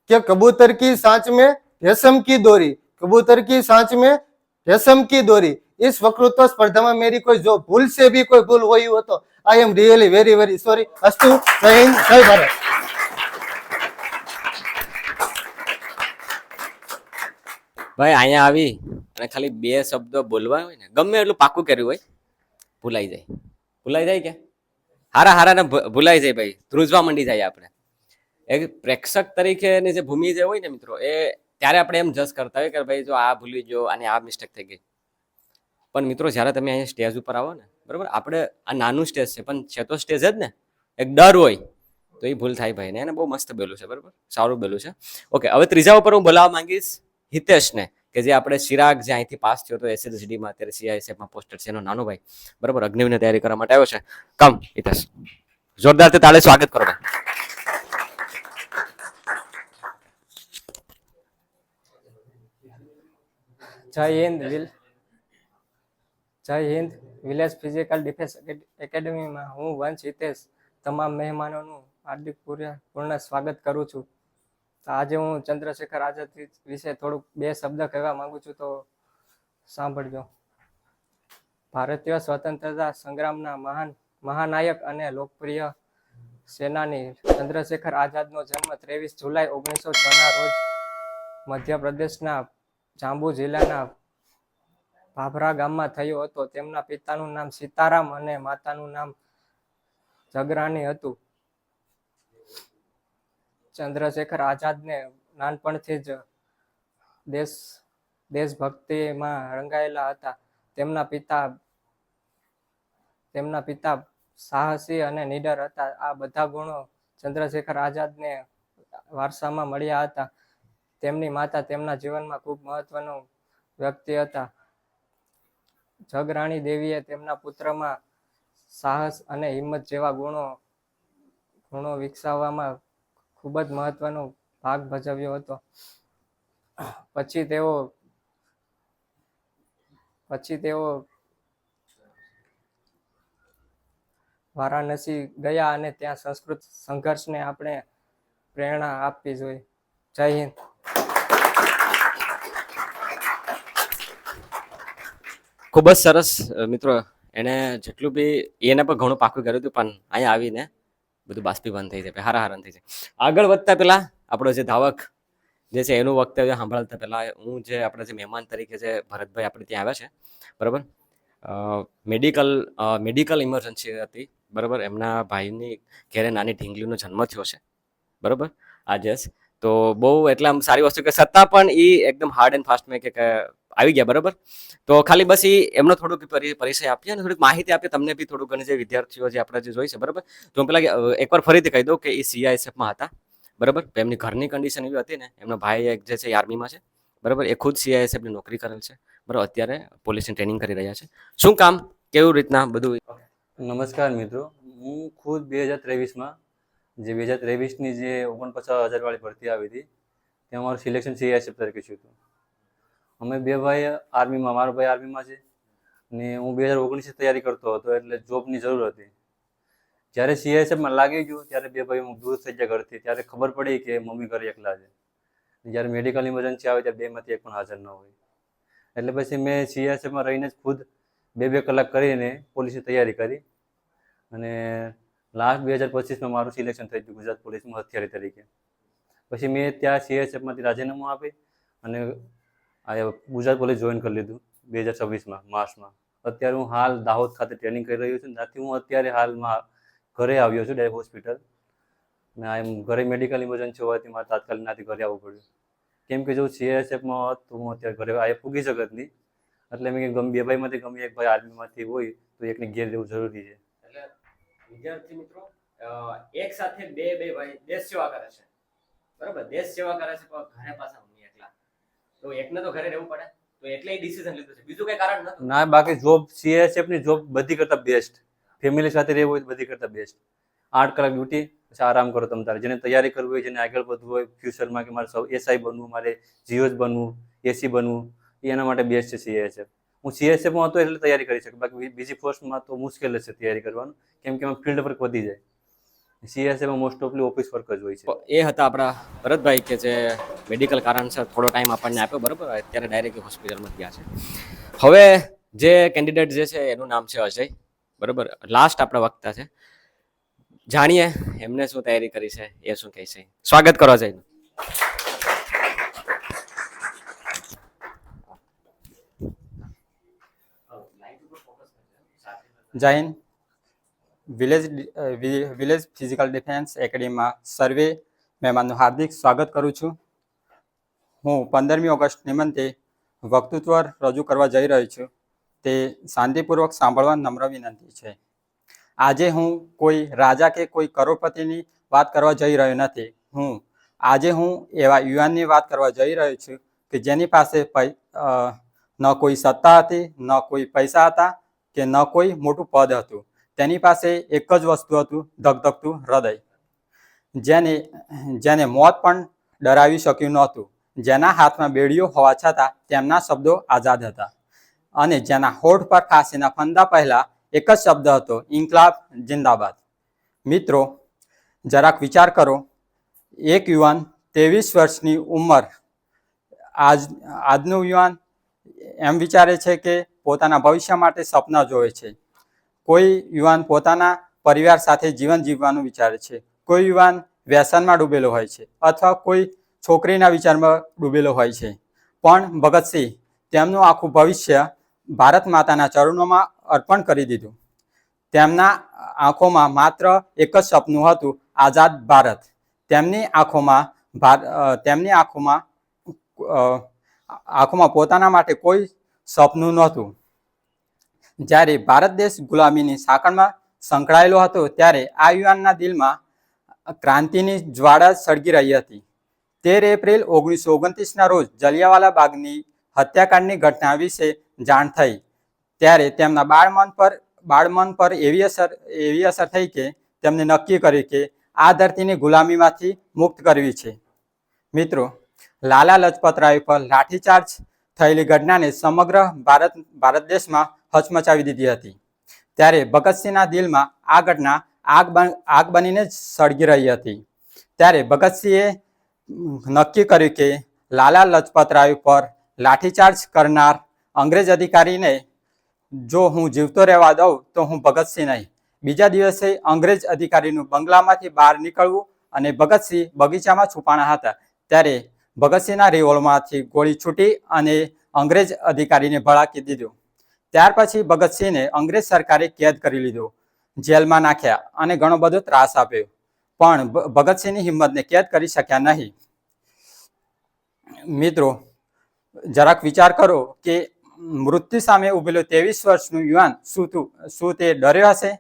Speaker 3: કે કબૂતર કી સાંચ में रेशम की डोरी, कबूतर की साँच में रेशम की डोरी. इस वक्तृत्व स्पर्धा में मेरी कोई जो भूल से भी कोई भूल हुई हो तो I am really very very sorry. अस्तु. जय हिंद, जय भारत.
Speaker 1: ભાઈ અહીંયા આવી અને ખાલી 2 શબ્દો બોલવા હોય ને ગમે એટલું પાકું કર્યું હોય ભૂલાઈ જાય કે હારા ભૂલાઈ જાય ભાઈ, ધ્રુજવા માંડી જાય. આપણે એક પ્રેક્ષક તરીકેની જે ભૂમિ જે હોય ને મિત્રો એ ત્યારે આપણે એમ જજ કરતા હોય કે ભાઈ જો આ ભૂલી ગયો અને આ મિસ્ટેક થઈ ગઈ. પણ મિત્રો જ્યારે તમે અહીંયા સ્ટેજ ઉપર આવો ને બરાબર, આપણે આ નાનું સ્ટેજ છે પણ છે તો સ્ટેજ જ ને, એક ડર હોય તો એ ભૂલ થાય ભાઈ ને. એને બહુ મસ્ત બોલું છે, બરાબર, સારું બોલું છે. ઓકે, હવે ત્રીજા ઉપર હું બોલાવવા માંગીશ હિતેશને, કે જે આપણે ચિરાગ જે અહીંથી પાસ થયો હતો એસએસડીમાં, અત્યારે સીઆઈએસએફમાં પોસ્ટેડ છે, એનો નાનો ભાઈ, બરાબર, અગ્નિવીરની તૈયારી કરવા માટે આવ્યો છે. કમ હિતેશ, જોરદાર તે તાળે સ્વાગત કરો ભાઈ.
Speaker 6: જય હિન્દ. વિલેજ ફિઝિકલ ડિફેન્સ એકેડેમીમાં હું વંશ હિતેશ તમામ મહેમાનોનું હાર્દિક પૂર્ણ સ્વાગત કરું છું. આજે હું ચંદ્રશેખર આઝાદ વિશે થોડુંક 2 શબ્દ કહેવા માંગુ છું, તો સાંભળજો. ભારતીય સ્વતંત્રતા સંગ્રામના મહાનાયક અને લોકપ્રિય સેનાની ચંદ્રશેખર આઝાદનો જન્મ 23 જુલાઈ 1906ના રોજ મધ્યપ્રદેશના જાંબુ જિલ્લાના ભાભરા ગામમાં થયો હતો. તેમના પિતાનું નામ સીતારામ અને માતાનું નામ જગરાણી હતું. ચંદ્રશેખર આઝાદને નાનપણથી જ દેશભક્તિમાં રંગાયેલા હતા. તેમના પિતા સાહસી અને નીડર હતા. આ બધા ગુણો ચંદ્રશેખર આઝાદને વારસામાં મળ્યા હતા. તેમની માતા તેમના જીવનમાં ખૂબ મહત્વનું વ્યક્તિ હતા. જગરાણી દેવીએ તેમના પુત્રમાં સાહસ અને હિંમત જેવા ગુણો વિકસાવવામાં ખૂબ જ મહત્વનો ભાગ ભજવ્યો હતો. પછી તેઓ વારાણસી ગયા અને ત્યાં સંસ્કૃત સંઘર્ષને આપણે પ્રેરણા આપવી જોઈએ. જય હિન્દ.
Speaker 1: ખૂબ જ સરસ મિત્રો, એને જેટલું બી એને પણ ઘણું પાકું કર્યું હતું, પણ અહીંયા આવીને બધું બાષ્પીભવન થઈ જાય, હારાહારન થઈ જાય. આગળ વધતા પહેલા આપણો જે ધાવક જે છે એનું વક્તવ્ય સાંભળતા પહેલા હું જે આપણે જે મહેમાન તરીકે જે ભરતભાઈ આપણે ત્યાં આવ્યા છે, બરાબર, મેડિકલ ઇમરજન્સી હતી, બરાબર, એમના ભાઈની ઘેરે નાની ઢીંગલીનો જન્મ થયો છે, બરાબર, આજે જ. તો બહુ એટલે આમ સારી વસ્તુ કે છતાં પણ એ એકદમ હાર્ડ એન્ડ ફાસ્ટ મેં કે આવી ગયા, બરાબર. તો ખાલી બસ એમનો થોડુંક પરિચય આપીએ અને થોડીક માહિતી આપીએ તમને બી થોડું ઘણી જે વિદ્યાર્થીઓ જે આપણે જે જોઈ છે, બરાબર. તો હું પેલા એકવાર ફરીથી કહી દઉં કે એ સીઆઈએસએફમાં હતા, બરાબર. તો એમની ઘરની કન્ડિશન એવી હતી ને, એમનો ભાઈ એક જે છે એ આર્મીમાં છે, બરાબર. એ ખુદ સીઆઈએસએફની નોકરી કરેલ છે, બરાબર. અત્યારે પોલીસની ટ્રેનિંગ કરી રહ્યા છે. શું કામ, કેવું રીતના બધું?
Speaker 4: નમસ્કાર મિત્રો, હું ખુદ 2023માં જે 2023ની જે 49,000 વાળી ભરતી આવી હતી ત્યાં મારું સિલેક્શન સીઆઈએસએફ તરીકે થયું હતું. અમે બે ભાઈ આર્મીમાં, મારો ભાઈ આર્મીમાં છે અને હું 2019ની તૈયારી કરતો હતો, એટલે જોબની જરૂર હતી. જ્યારે સીઆઈએસએફમાં લાગી ગયું ત્યારે બે ભાઈ હું દૂર થઈ ગયા ઘરથી. ત્યારે ખબર પડી કે મમ્મી ઘરે એકલા છે. જ્યારે મેડિકલ ઇમરજન્સી આવે ત્યારે બેમાંથી એક પણ હાજર ન હોય. એટલે પછી મેં સીઆઈએસએફમાં રહીને જ ખુદ 2-2 કલાક કરીને પોલીસની તૈયારી કરી અને લાસ્ટ 2025માં મારું સિલેક્શન થઈ ગયું ગુજરાત પોલીસમાં હથિયારી તરીકે. પછી મેં ત્યાં સીઆઈએસએફમાંથી રાજીનામું આપી અને આ ગુજરાત પોલીસ જોઈન કરી લીધું 2026માં માર્ચમાં. અત્યારે હું હાલ દાહોદ ખાતે ટ્રેનિંગ કરી રહ્યો છું. ત્યાંથી હું અત્યારે હાલમાં ઘરે આવ્યો છું, ડાયરેક્ટ હોસ્પિટલ. અને આ ઘરે મેડિકલ ઇમરજન્સી હોવાથી મારે તાત્કાલિક ત્યાંથી ઘરે આવવું પડ્યું. કેમ કે જો સીઆઈએસએફમાં હોત તો હું અત્યારે ઘરે આ પૂગી શકત નહીં. એટલે મેં ગમે બે ભાઈમાંથી ગમે એક ભાઈ આર્મીમાંથી હોય તો એકને ઘેર રહેવું જરૂરી છે.
Speaker 1: એટલે વિદ્યાર્થી મિત્રો, એક સાથે બે ભાઈ દેશ સેવા કરે છે, બરાબર. દેશ સેવા કરે છે પણ ઘરે પાછા મમ્મી એકલા, તો એકને તો ઘરે રહેવું પડે, તો એટલે એ ડિસિઝન લીધું છે. બીજું કઈ કારણ નતું
Speaker 4: ના, બાકી જોબ સીઆઈએસએફની જોબ બધી કરતા બેસ્ટ. ફેમિલી સાથે રહેવું હોય તો બધી કરતા બેસ્ટ. 8 કલાક ડ્યુટી, પછી આરામ કરો તમે તારે. જેને તૈયારી કરવી હોય, જેને આગળ વધવું હોય ફ્યુચરમાં કે મારે એસઆઈ બનવું, મારે જીઓજ બનવું, એસી બનવું, એના માટે બેસ્ટ છે સીઆઈએસએફ. હું સીઆઈએસએફમાં હતો એટલે તૈયારી કરી શકું, બાકી બીજી પોસ્ટમાં તો મુશ્કેલ જ છે તૈયારી કરવાનું, કેમ કે એમાં ફિલ્ડ વર્ક વધી જાય. સીઆઈએસએફમાં મોસ્ટ ઓફલી ઓફિસ વર્ક જ હોય છે.
Speaker 1: તો એ હતા આપણા ભરતભાઈ કે જે મેડિકલ કારણસર થોડો ટાઈમ આપણને આપ્યો, બરાબર. અત્યારે ડાયરેક્ટ હોસ્પિટલમાં ગયા છે. હવે જે કેન્ડિડેટ જે છે એનું નામ છે અજય, બરાબર. લાસ્ટ આપણા વક્તા છે, જાણીએ એમને શું તૈયારી કરી છે, એ શું કહે છે. સ્વાગત કરો અજયનું.
Speaker 2: જય હિન્દ. વિલેજ ફિઝિકલ ડિફેન્સ એકેડેમીમાં સર્વે મહેમાનનું હાર્દિક સ્વાગત કરું છું. હું 15મી ઓગસ્ટ નિમિત્તે વક્તૃત્વ રજૂ કરવા જઈ રહ્યો છું, તે શાંતિપૂર્વક સાંભળવા નમ્ર વિનંતી છે. આજે હું કોઈ રાજા કે કોઈ કરોડપતિની વાત કરવા જઈ રહ્યો નથી. આજે હું એવા યુવાનની વાત કરવા જઈ રહ્યો છું કે જેની પાસે ન કોઈ સત્તા હતી, ન કોઈ પૈસા હતા કે ન કોઈ મોટું પદ હતું. તેની પાસે એક જ વસ્તુ હતું, ધગધગતું હૃદય. જેને મોત પણ ડરાવી શક્યું નહોતું, જેના હાથમાં બેડીઓ હોવા છતાં તેમના શબ્દો આઝાદ હતા, અને જેના હોઠ પર ફાંસીના ફંદા પહેલા એક જ શબ્દ હતો, ઇન્કલાબ જિંદાબાદ. મિત્રો, જરાક વિચાર કરો, એક યુવાન 23 વર્ષની ઉંમર, આજનું યુવાન એમ વિચારે છે કે પોતાના ભવિષ્ય માટે સપના જોવે છે. કોઈ યુવાન પોતાના પરિવાર સાથે જીવન જીવવાનું વિચારે છે. કોઈ યુવાન વ્યસનમાં ડૂબેલો હોય છે અથવા કોઈ છોકરીના વિચારમાં ડૂબેલો હોય છે. પણ ભગતસિંહ તેમનું આખું ભવિષ્ય ભારત માતાના ચરણોમાં અર્પણ કરી દીધું. તેમના આંખોમાં માત્ર એક જ સપનું હતું, આઝાદ ભારત. તેમની આંખોમાં પોતાના માટે કોઈ સપનું નહોતું. જ્યારે ભારત દેશ ગુલામીની સાંકળમાં સંકળાયેલો હતો ત્યારે આ યુવાનના દિલમાં ક્રાંતિની જ્વાળા સળગી રહી હતી. 13 એપ્રિલ 1929ના રોજ જલિયાવાલા બાગની હત્યાકાંડની ઘટના વિશે જાણ થઈ ત્યારે તેમના બાળમન પર એવી અસર થઈ કે તેમને નક્કી કર્યું કે આ ધરતીની ગુલામીમાંથી મુક્ત કરવી છે. મિત્રો, લાલા લજપતરાય પર લાઠીચાર્જ થયેલી ઘટનાને સમગ્ર ભારત દેશમાં હચમચાવી દીધી હતી. ત્યારે ભગતસિંહના દિલમાં આ ઘટના આગ બનીને જ સળગી રહી હતી. ત્યારે ભગતસિંહે નક્કી કર્યું કે લાલા લજપતરાય પર લાઠીચાર્જ કરનાર અંગ્રેજ અધિકારીને જો હું જીવતો રહેવા દઉં તો હું ભગતસિંહ નહીં. બીજા દિવસે અંગ્રેજ અધિકારીનું બંગલામાંથી બહાર નીકળવું અને ભગતસિંહ બગીચામાં છુપાણા હતા ત્યારે ભગતસિંહના રિવોલ્વરમાંથી ગોળી છૂટી અને અંગ્રેજ અધિકારીને ભડાકી દીધું. ત્યાર પછી ભગતસિંહને અંગ્રેજ સરકારે કેદ કરી લીધો, જેલમાં નાખ્યા અને ઘણો બધો ત્રાસ આપ્યો, પણ ભગતસિંહની હિંમતને કેદ કરી શક્યા નહીં. મિત્રો, જરાક વિચાર કરો કે મૃત્યુ સામે ઉભેલો 23 વર્ષનું યુવાન શું તે ડર્યો હશે?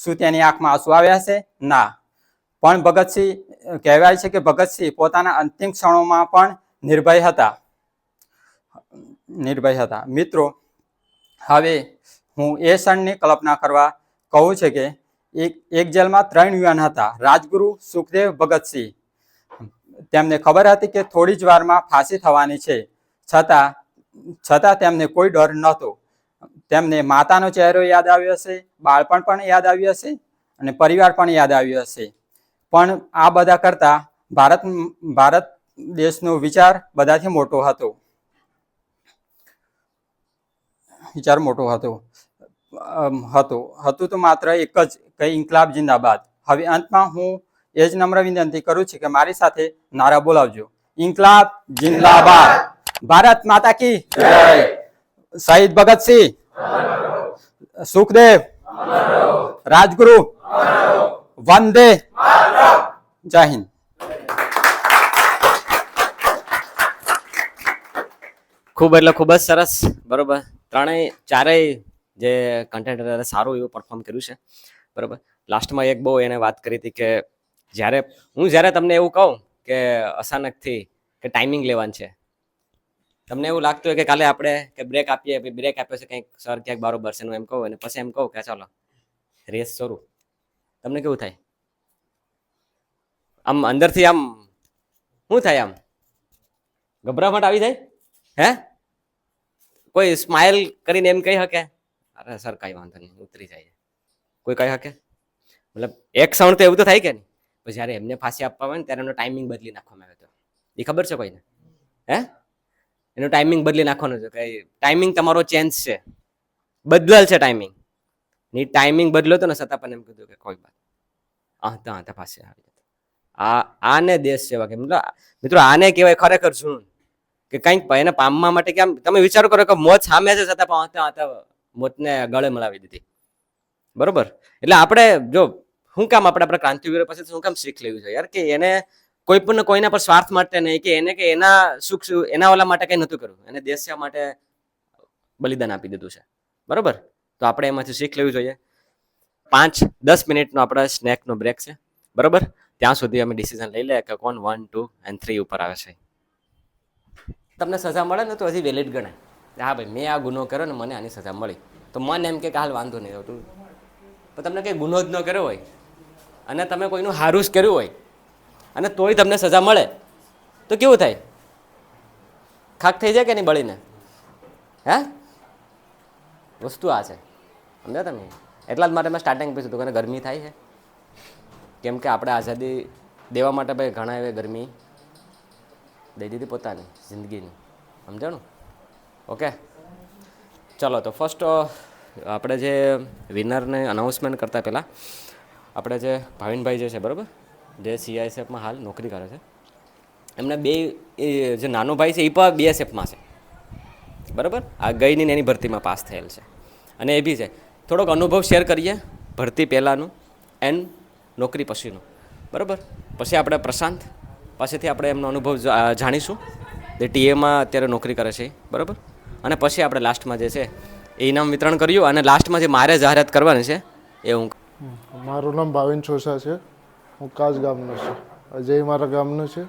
Speaker 2: શું તેની આંખમાં આંસુ આવ્યા હશે? ના. પણ ભગતસિંહ કહેવાય છે કે ભગતસિંહ પોતાના અંતિમ ક્ષણોમાં પણ નિર્ભય હતા. મિત્રો, હવે હું એ ક્ષણની કલ્પના કરવા કહું છે કે એક જેલમાં 3 યુવાન હતા, રાજગુરુ, સુખદેવ, ભગતસિંહ. તેમને ખબર હતી કે થોડી જ વારમાં ફાંસી થવાની છે, છતાં તેમને કોઈ ડર નહોતો. તેમને માતાનો ચહેરો યાદ આવ્યો હશે, બાળપણ પણ યાદ આવ્યું હશે અને પરિવાર પણ યાદ આવ્યો હશે. પણ આ બધા કરતા ભારત દેશનો વિચાર બધાથી મોટો હતો. હતું તો માત્ર એક જ, કઈ ઇન્કલાબ જિંદાબાદ. હવે અંતમાં હું એ જ નમ્ર વિનંતી કરું છું કે મારી સાથે નારા બોલાવજો. ઇન્કલાબ જિંદાબાદ, ભારત માતા કી જય, શહીદ ભગતસિંહ, સુખદેવ, રાજગુરુ, વંદે, જય હિન્દ.
Speaker 1: ખૂબ એટલે ખૂબ જ સરસ. બરોબર, ચારેય જે કન્ટેન્ટ સારું એવું પરફોર્મ કર્યું છે. બરોબર, લાસ્ટમાં એક બહુ એને વાત કરી હતી કે જ્યારે તમને એવું કહું કે અચાનકથી કે ટાઈમિંગ લેવાનું છે, તમને એવું લાગતું હોય કે કાલે આપણે કે બ્રેક આપ્યો છે કંઈક સર ક્યાંક બરોબર છે એમ કહું, અને પછી એમ કહું કે ચાલો રેસ શરૂ, તમને કેવું થાય? આમ અંદરથી આમ શું થાય? આમ ગભરામણ આવી જાય? હે? કોઈ સ્માઇલ કરીને એમ કહી શકે અરે સર કઈ વાંધો નહીં, ઉતરી જાય? કોઈ કહી શકે? મતલબ એક ક્ષણ તો એવું તો થાય કે નહીં? પછી જ્યારે એમને ફાંસી આપવા હોય ને ત્યારે એનો ટાઈમિંગ બદલી નાખવામાં આવ્યો હતો. એ ખબર છે કોઈને? હે? એનો ટાઈમિંગ બદલી નાખવાનો છે કે ટાઈમિંગ તમારો ચેન્જ છે, બદલાલ છે ટાઈમિંગ. ની ટાઈમિંગ બદલ્યો હતો ને છતાં પણ એમ કીધું કે કોઈ વાત ત્યાં ફાંસી આવી જતી. આને દેશ સેવા કે મિત્રો આને કહેવાય ખરેખર જૂનું, કે કંઈક એને પામવા માટે કેમ તમે વિચારો કરો કે મોત સામે છે છતાં પણ મોતને ગળે મળાવી દીધી. બરોબર, એટલે આપણે જો શું કામ આપણે ક્રાંતિવીરો પાસે શું કામ શીખ લેવી જોઈએ યાર, કે એને કોઈ પણ કોઈના પર સ્વાર્થ માટે નહીં, કે એને કે એના સુખ એના ઓલા માટે કંઈ નહોતું કર્યું, એને દેશ સેવા માટે બલિદાન આપી દીધું છે. બરોબર, તો આપણે એમાંથી શીખ લેવી જોઈએ. 5-10 મિનિટનો આપણે સ્નેકનો બ્રેક છે. બરોબર, ત્યાં સુધી અમે ડિસિઝન લઈ લે કે કોણ 1, 2 અને 3 ઉપર આવે છે. તમને સજા મળે ને તો હજી વેલિડ ગણાય. હા ભાઈ, મેં આ ગુનો કર્યો ને મને આની સજા મળી, તો મને એમ કે હાલ વાંધો નહીં હોતું. પણ તમને કંઈ ગુનો જ ન કર્યો હોય અને તમે કોઈનું હારું જ કર્યું હોય અને તોય તમને સજા મળે તો કેવું થાય? ખાક થઈ જાય કે નહીં બળીને? હે? વસ્તુ આ છે, સમજ્યા તમે? એટલા જ માટે મેં સ્ટાર્ટિંગ પૂછ્યું હતું કે ગરમી થાય છે, કેમ કે આપણે આઝાદી દેવા માટે ભાઈ ઘણા એવી ગરમી દઈ દીધી પોતાની જિંદગીની, સમજાણું? ઓકે, ચલો તો ફર્સ્ટ આપણે જે વિનરને અનાઉન્સમેન્ટ કરતાં પહેલાં આપણે જે ભાવિનભાઈ જે છે, બરાબર, જે CISFમાં હાલ નોકરી કરે છે, એમને જે નાનો ભાઈ છે એ પણ BSFમાં છે. બરાબર, આ ગઈની એની ભરતીમાં પાસ થયેલ છે અને એ બી છે. થોડોક અનુભવ શેર કરીએ ભરતી પહેલાંનું એન્ડ નોકરી પછીનું. બરાબર, પછી આપણે પ્રશાંત પાસેથી આપણે એમનો અનુભવ જાણીશું, જે ટીએમાં અત્યારે નોકરી કરે છે. બરાબર, અને પછી આપણે લાસ્ટમાં જે છે એ ઇનામ વિતરણ કર્યું અને લાસ્ટમાં જે મારે જાહેરાત કરવાની છે એ હું.
Speaker 7: મારું નામ ભાવિન છોસા છે, હું કાજ ગામનો છું, અજય મારા ગામનો છે.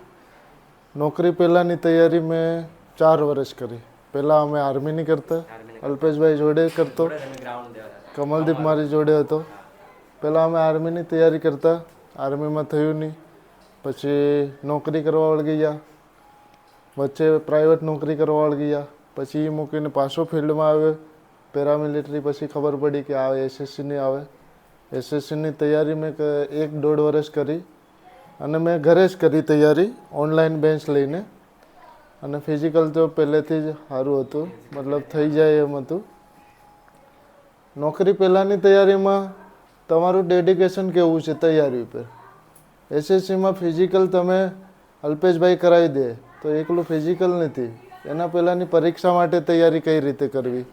Speaker 7: નોકરી પહેલાંની તૈયારી મેં 4 વર્ષ કરી. પહેલાં અમે આર્મીની કરતા, અલ્પેશભાઈ જોડે કરતો, કમલદીપ મારી જોડે હતો. પહેલાં અમે આર્મીની તૈયારી કરતા, આર્મીમાં થયું નહીં. પછી નોકરી કરવા વળગી ગયા, વચ્ચે પ્રાઇવેટ નોકરી કરવા વળગી ગયા. પછી એ મૂકીને પાછો ફિલ્ડમાં આવ્યો પેરામિલિટરી. પછી ખબર પડી કે આ SSCની આવે. SSCની તૈયારી મેં 1-1.5 વર્ષ કરી અને મેં ઘરે જ કરી તૈયારી, ઓનલાઈન બેન્ચ લઈને. અને ફિઝિકલ તો પહેલેથી જ સારું હતું, મતલબ થઈ જાય એમ હતું. નોકરી પહેલાંની તૈયારીમાં તમારું ડેડિકેશન કેવું છે તૈયારી ઉપર. SSCમાં ફિઝિકલ તમે અલ્પેશભાઈ કરાવી દે તો એકલું ફિઝિકલ નથી, એના પહેલાંની પરીક્ષા માટે તૈયારી કઈ રીતે કરવી,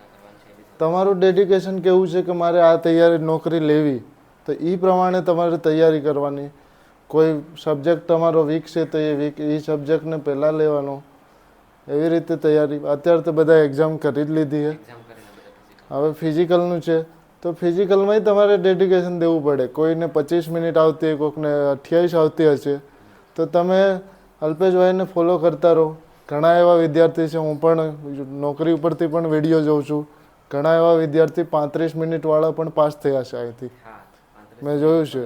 Speaker 7: તમારું ડેડિકેશન કેવું છે કે મારે આ તૈયારી નોકરી લેવી, તો એ પ્રમાણે તમારે તૈયારી કરવાની. કોઈ સબ્જેક્ટ તમારો વીક છે તો એ સબ્જેક્ટને પહેલાં લેવાનો, એવી રીતે તૈયારી. અત્યારે તો બધા એક્ઝામ કરી જ લીધી છે, હવે ફિઝિકલનું છે તો તો ફિઝિકલમાંય તમારે ડેડિકેશન દેવું પડે. કોઈને 25 મિનિટ આવતી હોય, કોઈકને 28 આવતી હશે, તો તમે અલ્પેશભાઈને ફોલો કરતા રહો. ઘણા એવા વિદ્યાર્થી છે, હું પણ નોકરી ઉપરથી પણ વિડીયો જોઉં છું, ઘણા એવા વિદ્યાર્થી 35 મિનિટવાળા પણ પાસ થયા છે અહીંથી, મેં જોયું છે.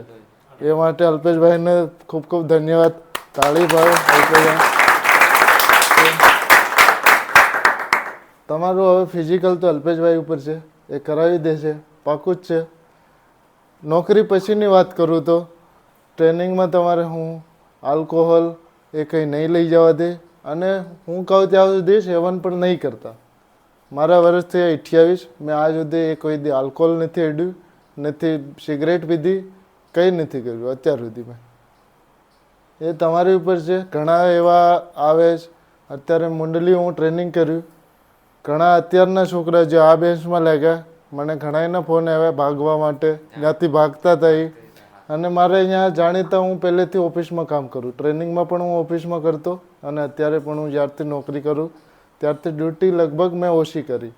Speaker 7: એ માટે અલ્પેશભાઈને ખૂબ ખૂબ ધન્યવાદ. તાળી પાડો અલ્પેશભાઈ. તમારું હવે ફિઝિકલ તો અલ્પેશભાઈ ઉપર છે, એ કરાવી દેશે, પાકું જ છે. નોકરી પછીની વાત કરું તો ટ્રેનિંગમાં તમારે હું આલ્કોહોલ એ કંઈ નહીં લઈ જવા દે, અને હું કહું ત્યાં સુધી સેવન પણ નહીં કરતા. મારા વર્ષ થયા 28, મેં આજ સુધી એ કોઈ દી આલ્કોહોલ નથી અડ્યું, નથી સિગરેટ પીધી, કંઈ નથી કર્યું અત્યાર સુધીમાં. એ તમારી ઉપર છે. ઘણા એવા આવે છે, અત્યારે મુંડલી હું ટ્રેનિંગ કર્યું, ઘણા અત્યારના છોકરા જે આ બેન્ચમાં લાગ્યા, મને ઘણા એના ફોન આવ્યા ભાગવા માટે, જ્યાંથી ભાગતા હતા એ. અને મારે અહીંયા જાણીતા, હું પહેલેથી ઓફિસમાં કામ કરું, ટ્રેનિંગમાં પણ હું ઓફિસમાં કરતો, અને અત્યારે પણ હું જ્યારથી નોકરી કરું ત્યારથી ડ્યુટી લગભગ મેં ઓછી કરી.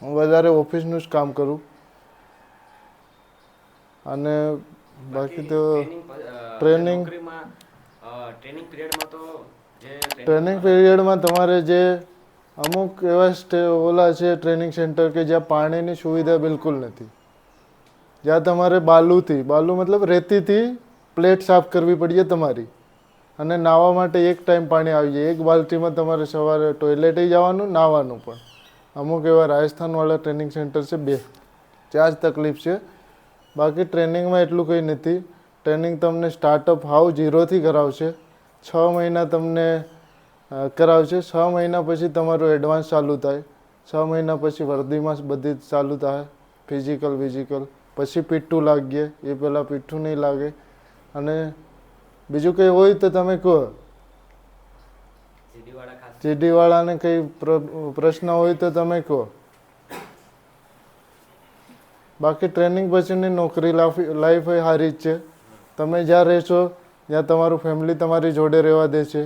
Speaker 7: હું વધારે ઓફિસનું જ કામ કરું. અને બાકી તો ટ્રેનિંગ પીરિયડમાં તમારે જે અમુક એવા ઓલા છે ટ્રેનિંગ સેન્ટર કે જ્યાં પાણીની સુવિધા બિલકુલ નથી, જ્યાં તમારે બાલુ મતલબ રેતીથી પ્લેટ સાફ કરવી પડીએ તમારી, અને નાહવા માટે એક ટાઈમ પાણી આવી જાય. એક બાલ્ટીમાં તમારે સવારે ટોયલેટે જવાનું, નાહવાનું પણ. અમુક એવા રાજસ્થાનવાળા ટ્રેનિંગ સેન્ટર છે, 2-4 તકલીફ છે. બાકી ટ્રેનિંગમાં એટલું કંઈ નથી. ટ્રેનિંગ તમને સ્ટાર્ટઅપ હાવ 0થી કરાવશે. 6 મહિના તમને કરાવશે. 6 મહિના પછી તમારું એડવાન્સ ચાલુ થાય. 6 મહિના પછી વર્દીમાં બધી ચાલુ થાય, ફિઝિકલ. પછી પીઠું લાગીએ, એ પહેલાં પીઠું નહીં લાગે. અને બીજું કંઈ હોય તો તમે કહો. જીડીવાળાને કંઈ પ્રશ્ન હોય તો તમે કહો. બાકી ટ્રેનિંગ પછીની નોકરી લાઈફ એ સારી જ છે. તમે જ્યાં રહેશો, જ્યાં તમારું ફેમિલી તમારી જોડે રહેવા દે છે.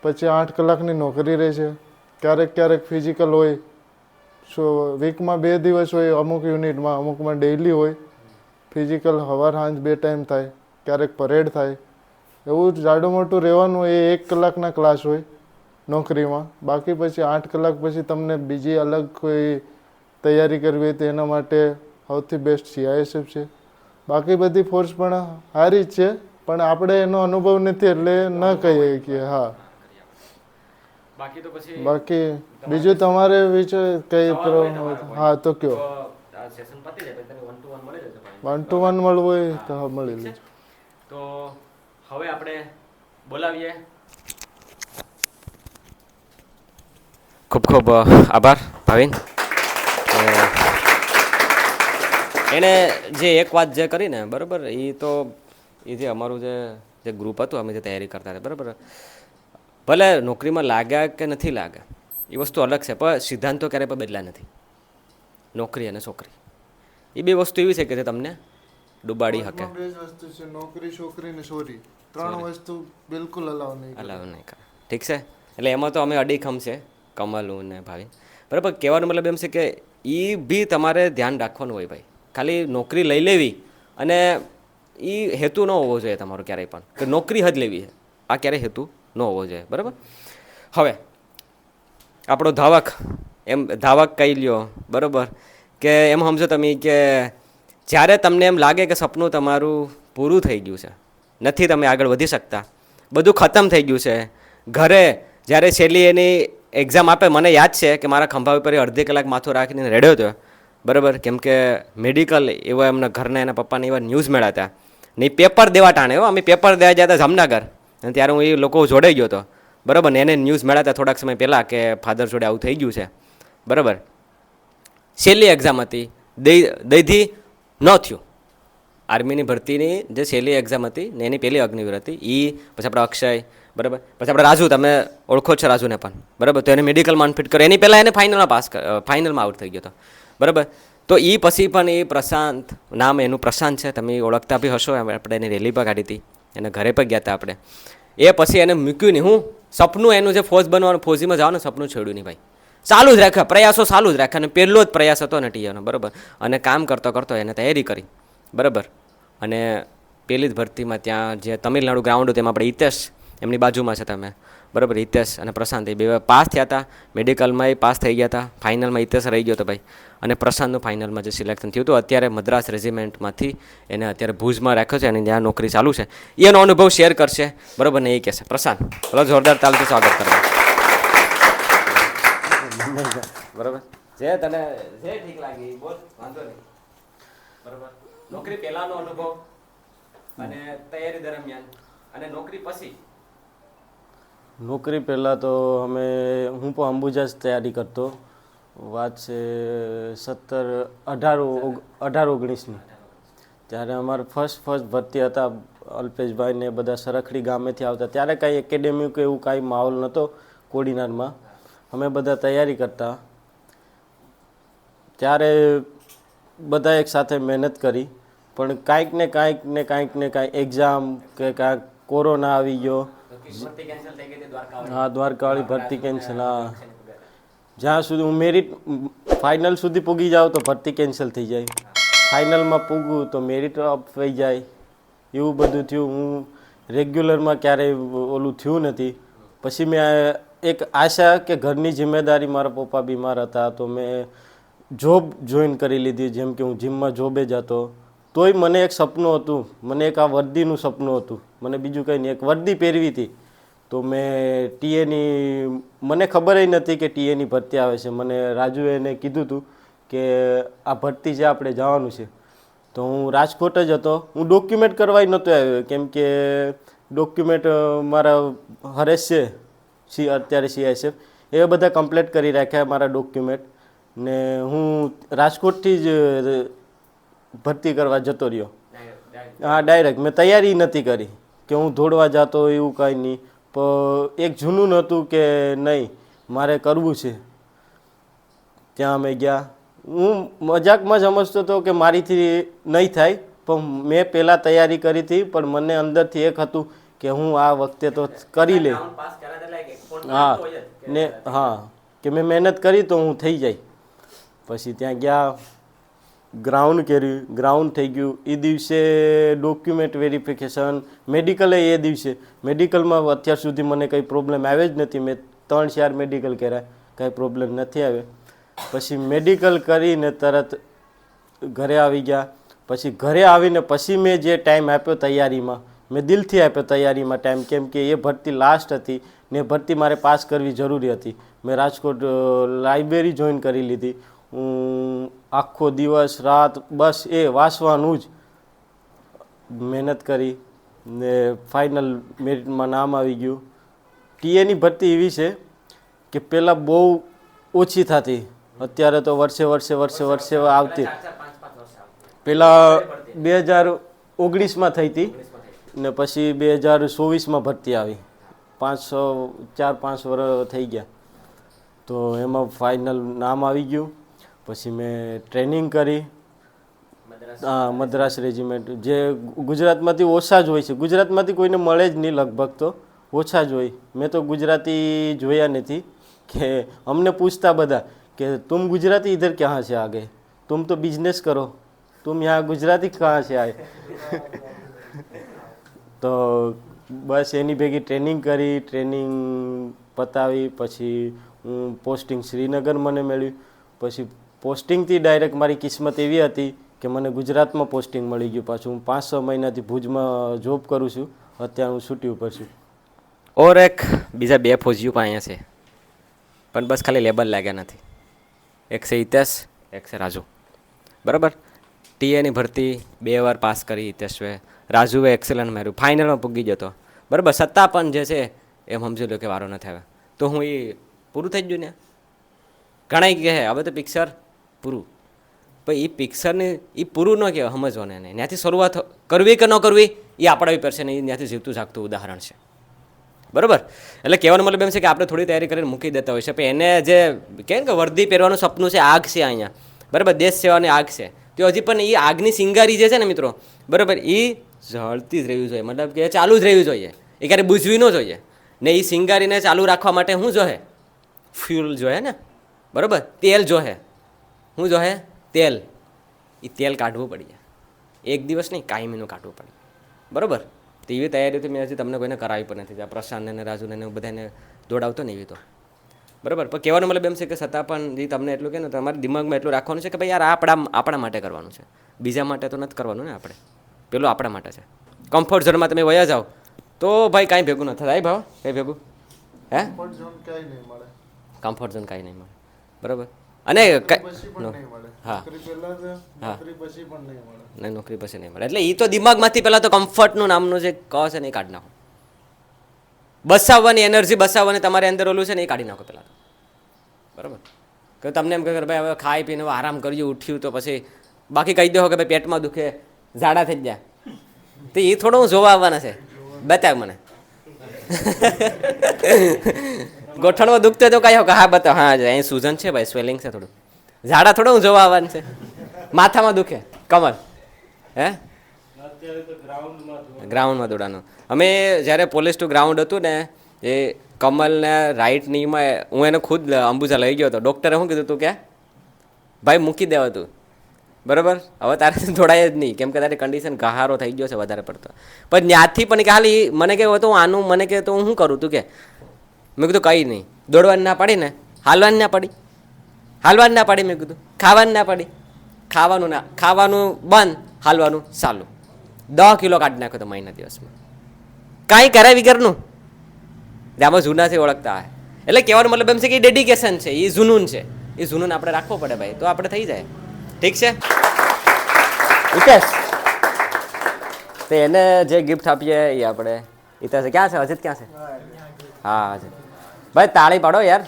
Speaker 7: પછી 8 કલાકની નોકરી રહેશે. ક્યારેક ફિઝિકલ હોય, વીકમાં 2 દિવસ હોય, અમુક યુનિટમાં, અમુકમાં ડેઇલી હોય ફિઝિકલ. સવાર સાંજ 2 ટાઈમ થાય, ક્યારેક પરેડ થાય. એવું જાડું મોટું રહેવાનું. એ 1 કલાકના ક્લાસ હોય નોકરીમાં. બાકી પછી 8 કલાક પછી તમને બીજી અલગ કોઈ તૈયારી કરવી હોય તો એના માટે સૌથી બેસ્ટ CISF છે. બાકી બધી ફોર્સ પણ સારી જ છે, પણ આપણે એનો અનુભવ નથી એટલે ન કહીએ કે હા. બાકી બીજું તમારે કઈ હા તો કયો. 1 to 1 મળવું હોય તો હા મળી લેજો.
Speaker 1: તો હવે આપણે બોલાવીએ. ખૂબ ખૂબ આભાર ભાવિન. એણે જે એક વાત જે કરી ને, બરાબર, એ જે અમારું જે ગ્રુપ હતું, અમે જે તૈયારી કરતા હતા, બરાબર, ભલે નોકરીમાં લાગ્યા કે નથી લાગ્યા એ વસ્તુ અલગ છે, પણ સિદ્ધાંતો ક્યારેય પણ બદલ્યા નથી. નોકરી અને છોકરી એ 2 વસ્તુ એવી છે કે જે તમને ડૂબાડી શકે.
Speaker 7: વસ્તુ છે નોકરી, છોકરી ને ચોરી, 3 વસ્તુ બિલકુલ અલાવ નહીં
Speaker 1: કરે. ઠીક છે. એટલે એમાં તો અમે અડીખમ છે, કમલું ને ભાવિન, બરાબર. કહેવાનો મતલબ એમ છે કે એ બી તમારે ધ્યાન રાખવાનું હોય ભાઈ. ખાલી નોકરી લઈ લેવી અને એ હેતુ ન હોવો જોઈએ તમારો ક્યારેય પણ, કે નોકરી જ લેવી છે, આ ક્યારેય હેતુ ન હોવો જોઈએ, બરાબર. હવે આપણો ધાવક કહી લ્યો, બરાબર, કે એમ સમજો તમે કે જ્યારે તમને એમ લાગે કે સપનું તમારું પૂરું થઈ ગયું છે, નથી તમે આગળ વધી શકતા, બધું ખતમ થઈ ગયું છે, ઘરે જ્યારે છેલ્લી એની એક્ઝામ આપે, મને યાદ છે કે મારા ખંભા ઉપર અડધી કલાક માથું રાખીને રેડ્યો હતો, બરાબર, કેમ કે મેડિકલ એવા એમના ઘરના એના પપ્પાને એવા ન્યૂઝ મળ્યા હતા ને. પેપર દેવા ટાણે અમે પેપર દેવા ગયા હતા જામનગર, અને ત્યારે હું એ લોકો જોડાઈ ગયો હતો, બરાબર ને. એને ન્યૂઝ મળ્યા હતા થોડાક સમય પહેલાં કે ફાધર જોડે આવું થઈ ગયું છે, બરાબર. છેલ્લી એક્ઝામ હતી, દઈથી ન થયું. આર્મીની ભરતીની જે છેલ્લી એક્ઝામ હતી ને એની પહેલી અગ્નિવીર હતી એ. પછી આપણે અક્ષય, બરાબર, પછી આપણે રાજુ, તમે ઓળખો છો રાજુને પણ, બરાબર. તો એને મેડિકલમાં અનફિટ કર્યો, એની પહેલાં એને ફાઇનલમાં આઉટ થઈ ગયો હતો, બરાબર. તો એ પછી પણ એ પ્રશાંત, નામ એનું પ્રશાંત છે, તમે ઓળખતા બી હશો. આપણે એની રેલી પર કાઢી હતી, એના ઘરે પર ગયા હતા આપણે. એ પછી એને મૂક્યું નહીં. હું સપનું એનું જે ફોજ બનવાનું, ફોજીમાં જવાનું સપનું છોડ્યું નહીં ભાઈ. ચાલુ જ રાખ્યા, પ્રયાસો ચાલુ જ રાખ્યા. અને પહેલો જ પ્રયાસ હતો ને ટીએનો, બરાબર. અને કામ કરતો કરતો એને તૈયારી કરી, બરાબર. અને પહેલી જ ભરતીમાં ત્યાં જે તમિલનાડુ ગ્રાઉન્ડ હતું તેમાં આપણે હિતેશ, એમની બાજુમાં છે તમે, બરાબર. હિતેશ અને પ્રશાંત એ બે પાસ થયા હતા, મેડિકલમાં એ પાસ થઈ ગયા હતા, ફાઇનલમાં હિતેશ રહી ગયો હતો ભાઈ. અને પ્રશાંતનું ફાઇનલમાં જે સિલેક્શન થયું હતું, અત્યારે મદ્રાસ રેજિમેન્ટમાંથી એને અત્યારે ભુજમાં રાખ્યો છે અને ત્યાં નોકરી ચાલુ છે. એનો અનુભવ શેર કરશે, બરાબર ને, એ કહેશે. પ્રશાંત, ચલો જોરદાર તાલથી સ્વાગત કરવા, બરાબર. જે તને જે ઠીક લાગી બોલ, વાંધો નહીં, બરાબર. નોકરી પહેલાનો અનુભવ અને તૈયારી દરમિયાન અને નોકરી પછી.
Speaker 8: નોકરી પહેલાં તો હું પણ અંબુજા જ તૈયારી કરતો. વાત છે 18-19ની. ત્યારે અમારે ફર્સ્ટ ભરતી હતા, અલ્પેશભાઈ ને બધા સરખડી ગામેથી આવતા. ત્યારે કાંઈ એકેડેમી કે એવું કાંઈ માહોલ નહોતો કોડીનારમાં. અમે બધા તૈયારી કરતા. ત્યારે બધા એક સાથે મહેનત કરી, પણ કાંઈક ને કાંઈક એક્ઝામ કે કાંઈક કોરોના આવી ગયો. હા, દ્વારકાવાળી ભરતી કેન્સલ. હા, જ્યાં સુધી હું મેરિટ ફાઇનલ સુધી પૂગી જાઉં તો ભરતી કેન્સલ થઈ જાય, ફાઇનલમાં પૂગું તો મેરિટ અપ થઈ જાય, એવું બધું થયું. હું રેગ્યુલરમાં ક્યારેય ઓલું થયું નથી. પછી મેં એક આશા કે ઘરની જિમ્મેદારી, મારા પપ્પા બીમાર હતા તો મેં જોબ જોઈન કરી લીધી. જેમ કે હું જીમમાં જોબે જતો, તોય મને એક સપનું હતું, મને એક આ વર્દીનું સપનું હતું, મને બીજું કંઈ નહીં, એક વર્દી પહેરવી હતી. તો મેં ટીએની, મને ખબર ય નથી કે ટીએની ભરતી આવે છે. મને રાજુએ એને કીધું હતું કે આ ભરતી છે, આપણે જવાનું છે. તો હું રાજકોટ જ હતો. હું ડોક્યુમેન્ટ કરવાય નહોતો આવ્યો, કેમ કે ડોક્યુમેન્ટ મારા હરેશ છે અત્યારે CISF, એ બધા કમ્પ્લીટ કરી રાખ્યા મારા ડોક્યુમેન્ટ. ને હું રાજકોટથી જ ભરતી કરવા જતો રહ્યો. હા, ડાયરેક્ટ. મેં તૈયારી નથી કરી કે હું દોડવા જતો, એવું કાંઈ નહીં. પણ એક જૂનું નહોતું કે નહીં મારે કરવું છે. ત્યાં અમે ગયા. હું મજાકમાં સમજતો હતો કે મારીથી નહીં થાય, પણ મેં પહેલાં તૈયારી કરી હતી. પણ મને અંદરથી એક હતું કે હું આ વખતે તો કરી લે. હા ને, હા, કે મેં મહેનત કરી તો હું થઈ જાય. પછી ત્યાં ગયા, ગ્રાઉન્ડ કર્યું, ગ્રાઉન્ડ થઈ ગયું. એ દિવસે ડોક્યુમેન્ટ વેરિફિકેશન, મેડિકલે એ દિવસે. મેડિકલમાં અત્યાર સુધી મને કંઈ પ્રોબ્લેમ આવે જ નથી. મેં 3-4 મેડિકલ કર્યા, કાંઈ પ્રોબ્લેમ નથી આવ્યો. પછી મેડિકલ કરીને તરત ઘરે આવી ગયા. પછી ઘરે આવીને પછી મેં જે ટાઈમ આપ્યો તૈયારીમાં, મેં દિલથી આપ્યો તૈયારીમાં ટાઈમ, કેમ કે એ ભરતી લાસ્ટ હતી ને ભરતી મારે પાસ કરવી જરૂરી હતી. મેં રાજકોટ લાઇબ્રેરી જોઈન કરી લીધી. હું આખો દિવસ રાત બસ એ વાંચવાનું જ મહેનત કરી ને ફાઇનલ મેરિટમાં નામ આવી ગયું. ટીએની ભરતી એવી છે કે પહેલાં બહુ ઓછી થતી, અત્યારે તો વર્ષે આવતી. પહેલાં 2019માં થઈ હતી ને પછી 2024માં ભરતી આવી. 4-5 વર્ષ થઈ ગયા. તો એમાં ફાઇનલ નામ આવી ગયું. પછી મેં ટ્રેનિંગ કરી. હા, મદ્રાસ રેજિમેન્ટ, જે ગુજરાતમાંથી ઓછા જ હોય છે. ગુજરાતમાંથી કોઈને મળે જ નહીં, લગભગ તો ઓછા જ હોય. મેં તો ગુજરાતી જોયા નથી. કે અમને પૂછતા બધા કે તુમ ગુજરાતી ઇધર ક્યાં છે આગે, તુમ તો બિઝનેસ કરો, તુમ યહાં ગુજરાતી કहाँ से આए. તો બસ એની ભેગી ટ્રેનિંગ કરી, ટ્રેનિંગ પતાવી. પછી હું પોસ્ટિંગ શ્રીનગર મને મળ્યું. પછી પોસ્ટિંગથી ડાયરેક્ટ મારી કિસ્મત એવી હતી કે મને ગુજરાતમાં પોસ્ટિંગ મળી ગયું. પાછું હું 5-6 મહિનાથી ભુજમાં જોબ કરું છું. અત્યારે હું છૂટી ઉપર છું.
Speaker 1: ઓર એક બીજા 2 ફોજીઓ પણ અહીંયા છે, પણ બસ ખાલી લેબલ લાગ્યા નથી. એક છે હિતેશ, એક છે રાજુ, બરાબર. ટીએની ભરતી 2 વાર પાસ કરી હિતેશે, રાજુએ એક્સેલન્ટ માર્યું, ફાઇનલમાં પૂગી જતો, બરાબર. છતાં પણ જે છે એમ સમજી લો કે વારો નથી આવ્યો. તો હું એ પૂરું થઈ ગયું ને. ઘણા કહે હવે તો પિક્ચર પૂરું, પણ એ પિક્ચરને એ પૂરું ન કહેવાય, સમજવાને નહીં. ત્યાંથી શરૂઆત કરવી કે ન કરવી એ આપણા ઉપર છે ને, એ ત્યાંથી જીવતું જાગતું ઉદાહરણ છે, બરાબર. એટલે કહેવાનો મતલબ એમ છે કે આપણે થોડી તૈયારી કરીને મૂકી દેતા હોય છે, પણ એને જે કહે ને કે વર્દી પહેરવાનું સપનું છે, આગ છે અહીંયા, બરાબર, દેશ સેવાની આગ છે, તો હજી પણ એ આગની સિંગારી જે છે ને મિત્રો, બરાબર, એ જળતી જ રહેવી જોઈએ. મતલબ કે ચાલુ જ રહેવી જોઈએ, એ ક્યારે બુઝવી ન જોઈએ. ને એ સિંગારીને ચાલુ રાખવા માટે શું જોઈએ? ફ્યુલ જોઈએ ને, બરાબર. તેલ જોહે, શું જોહે? તેલ. એ તેલ કાઢવું પડી, એક દિવસ નહીં, કાયમીનું કાઢવું પડે, બરાબર. તો એવી તૈયારી તો મેં હજી તમને કોઈને કરાવી પણ નથી. પ્રશાંતને ને રાજુને ને બધાને દોડાવતો ને એવી તો, બરાબર. પણ કહેવાનો મતલબ એમ છે કે છતાં પણ જે તમને એટલું કહે ને, તમારા દિમાગમાં એટલું રાખવાનું છે કે ભાઈ યાર આ આપણા માટે કરવાનું છે, બીજા માટે તો નથી કરવાનું ને આપણે, પેલું આપણા માટે છે. કમ્ફર્ટ ઝોનમાં તમે વયા જાઓ તો ભાઈ કાંઈ ભેગું ન થાય ભાવ, કંઈ ભેગું હે?
Speaker 7: કમ્ફર્ટ ઝોન ક્યાંય નહીં મળે.
Speaker 1: કમ્ફર્ટ ઝોન કાંઈ નહીં મળે, બરાબર. અને
Speaker 7: પછી પણ નહીં મળે.
Speaker 1: હા.
Speaker 7: નોકરી પહેલા છે, નોકરી પછી પણ નહીં મળે.
Speaker 1: નહીં, નોકરી પછી નહીં મળે. એટલે એ તો દિમાગમાંથી પહેલાં તો કમ્ફર્ટનું નામનું જે કહે છે ને એ કાઢી નાખો. બસાવવાની એનર્જી, બસાવવાની તમારી અંદર ઓલું છે ને એ કાઢી નાખો પહેલાં તો, બરાબર. કે તમને એમ કહે ભાઈ હવે ખાઈ પીને આરામ કર્યું, ઉઠ્યું તો પછી બાકી કહી દો કે ભાઈ પેટમાં દુખે, ઝાડા થઈ ગયા, તો એ થોડું હું જોવા આવવાના છે, બતાવ મને. ગોઠણમાં દુખતો તો કહ્યું કે હા બતાવ, હા અહીં સૂજન છે ભાઈ, સ્વેલિંગ છે થોડું, ઝાડા થોડું હું જોવા આવવાનું છે. માથામાં દુખે કમર, હે? ગ્રાઉન્ડમાં દોડાનું. અમે જ્યારે પોલીસ ટુ ગ્રાઉન્ડ હતું ને, એ કમલને રાઈટ નીમાં હું એને ખુદ અંબુજા લઈ ગયો હતો. ડૉક્ટરે શું કીધું તું કે ભાઈ મૂકી દેવા તું, બરાબર, હવે તારે દોડાય જ નહીં, કેમ કે તારી કન્ડિશન ગહારો થઈ ગયો છે વધારે પડતો. પણ ત્યાંથી પણ ખાલી મને કહેવું હતું આનું, મને કહે તો હું શું કરું? તું કે મેં કીધું કંઈ નહીં. દોડવાની ના પાડી ને, હાલવાની ના પાડી, હાલવાની ના પાડી. મેં કીધું ખાવાની ના પાડી, ખાવાનું બંધ, હાલવાનું ચાલુ. 10 કિલો કાઢી નાખ્યો તો મહિના દિવસમાં, કાંઈ કરાય વગરનું. આમાં જૂનાથી ઓળખતા હોય એટલે કહેવાનો મતલબ એમ છે કે એ ડેડિકેશન છે, એ જુનૂન છે, એ જુનૂન આપણે રાખવો પડે ભાઈ, તો આપણે થઈ જાય. ઠીક છે હિતેશ? તો એને જે ગિફ્ટ આપીએ એ આપણે હિતેશ ક્યાં છે? અજીત ક્યાં છે? હા અજીત ભાઈ તાળી પાડો યાર.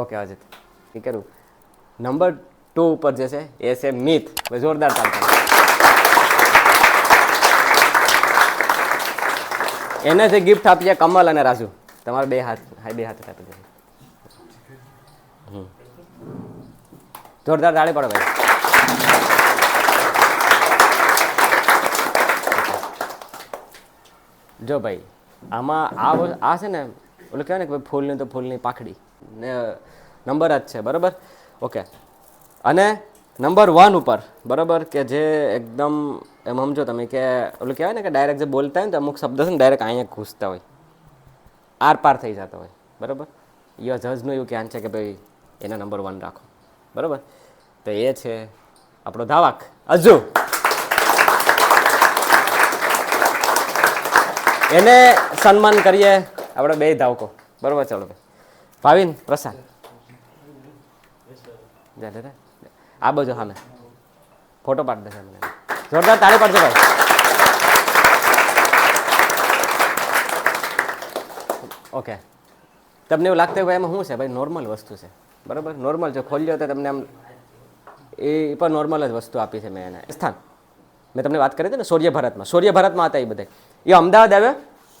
Speaker 1: ઓકે અજીત એ કરું. નંબર 2 ઉપર જે છે એ છે મિત. જોરદાર ચાલતા. એને જે ગિફ્ટ આપીએ કમલ અને રાજુ, તમારે બે હાથ આપી દેશે. જોરદાર તાળી પાડો ભાઈ. જો ભાઈ આમાં આ છે ને ઓલું કહેવાય ને કે ભાઈ ફૂલની તો ફૂલની પાખડી ને નંબર જ છે, બરાબર. ઓકે. અને નંબર 1 ઉપર, બરાબર, કે જે એકદમ એમ સમજો તમે કે ઓલું કહેવાય ને કે ડાયરેક્ટ જે બોલતા હોય ને તો અમુક શબ્દ છે ને ડાયરેક્ટ અહીંયા ઘૂસતા હોય, આર પાર થઈ જતા હોય, બરાબર. એ જજનું એવું કહેવાનું છે કે ભાઈ એના નંબર 1 રાખો, બરાબર. તો એ છે આપણો ધાવક અજુ. એને સન્માન કરીએ આપણે બે ધાવકો, બરાબર. ચાલો ભાઈ ભાવિન પ્રશાંત આ બાજુ સામે ફોટો પાડી દેશે મને. જોરદાર તાળી પાડજો ભાઈ. ઓકે. તમને એવું લાગતું ભાઈ એમાં શું છે? ભાઈ નોર્મલ વસ્તુ છે, બરાબર. નોર્મલ છે, ખોલ્યો તો તમને આમ એ પણ નોર્મલ જ વસ્તુ આપી છે મેં એને. સ્થાન મેં તમને વાત કરી હતી ને સૂર્ય ભારતમાં હતા એ બધા. એ અમદાવાદ આવ્યા,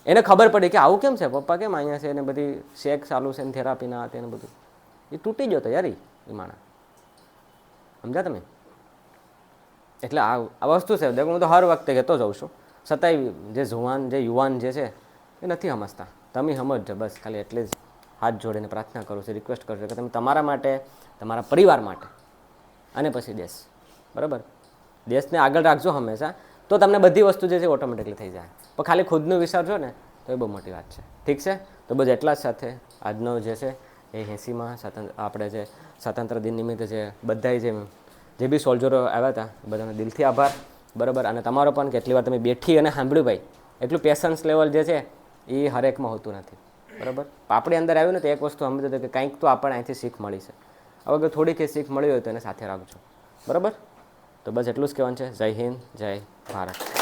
Speaker 1: એને ખબર પડી કે આવું કેમ છે, પપ્પા કેમ અહીંયા છે, એને બધી શેક ચાલુ છે ને થેરાપીના હતા એને બધું. એ તૂટી ગયો હતો યાર એ માણસ, સમજ્યા તમે? એટલે આ વસ્તુ છે. દેખો હું તો હર વખતે કહેતો જાઉં છું, છતાંય જે યુવાન જે છે એ નથી સમજતા. તમે સમજજો બસ, ખાલી એટલે જ હાથ જોડીને પ્રાર્થના કરું છું, રિક્વેસ્ટ કરું છું કે તમે તમારા માટે, તમારા પરિવાર માટે અને પછી દેશ, બરાબર, દેશને આગળ રાખજો હંમેશા, તો તમને બધી વસ્તુ જે છે ઓટોમેટિકલી થઈ જાય. પણ ખાલી ખુદનું વિચારજો ને તો એ બહુ મોટી વાત છે. ઠીક છે? તો બસ એટલા જ સાથે આજનો જે છે એ 80માં આપણે જે સ્વાતંત્ર્ય દિન નિમિત્તે જે બધાય જે બી સોલ્જરો આવ્યા હતા બધાનો દિલથી આભાર, બરાબર. અને તમારો પણ કેટલી વાર તમે બેઠી અને સાંભળ્યું ભાઈ, એટલું પેશન્સ લેવલ જે છે એ હરેકમાં હોતું નથી, બરાબર. આપણી અંદર આવ્યું ને તો એક વસ્તુ સમજો કે કંઈક તો આપણને અહીંથી શીખ મળી છે. હવે થોડીક એ શીખ મળી હોય તો એને સાથે રાખજો, બરાબર. તો બસ એટલું જ કહેવાનું છે. જય હિન્દ, જય ભારત.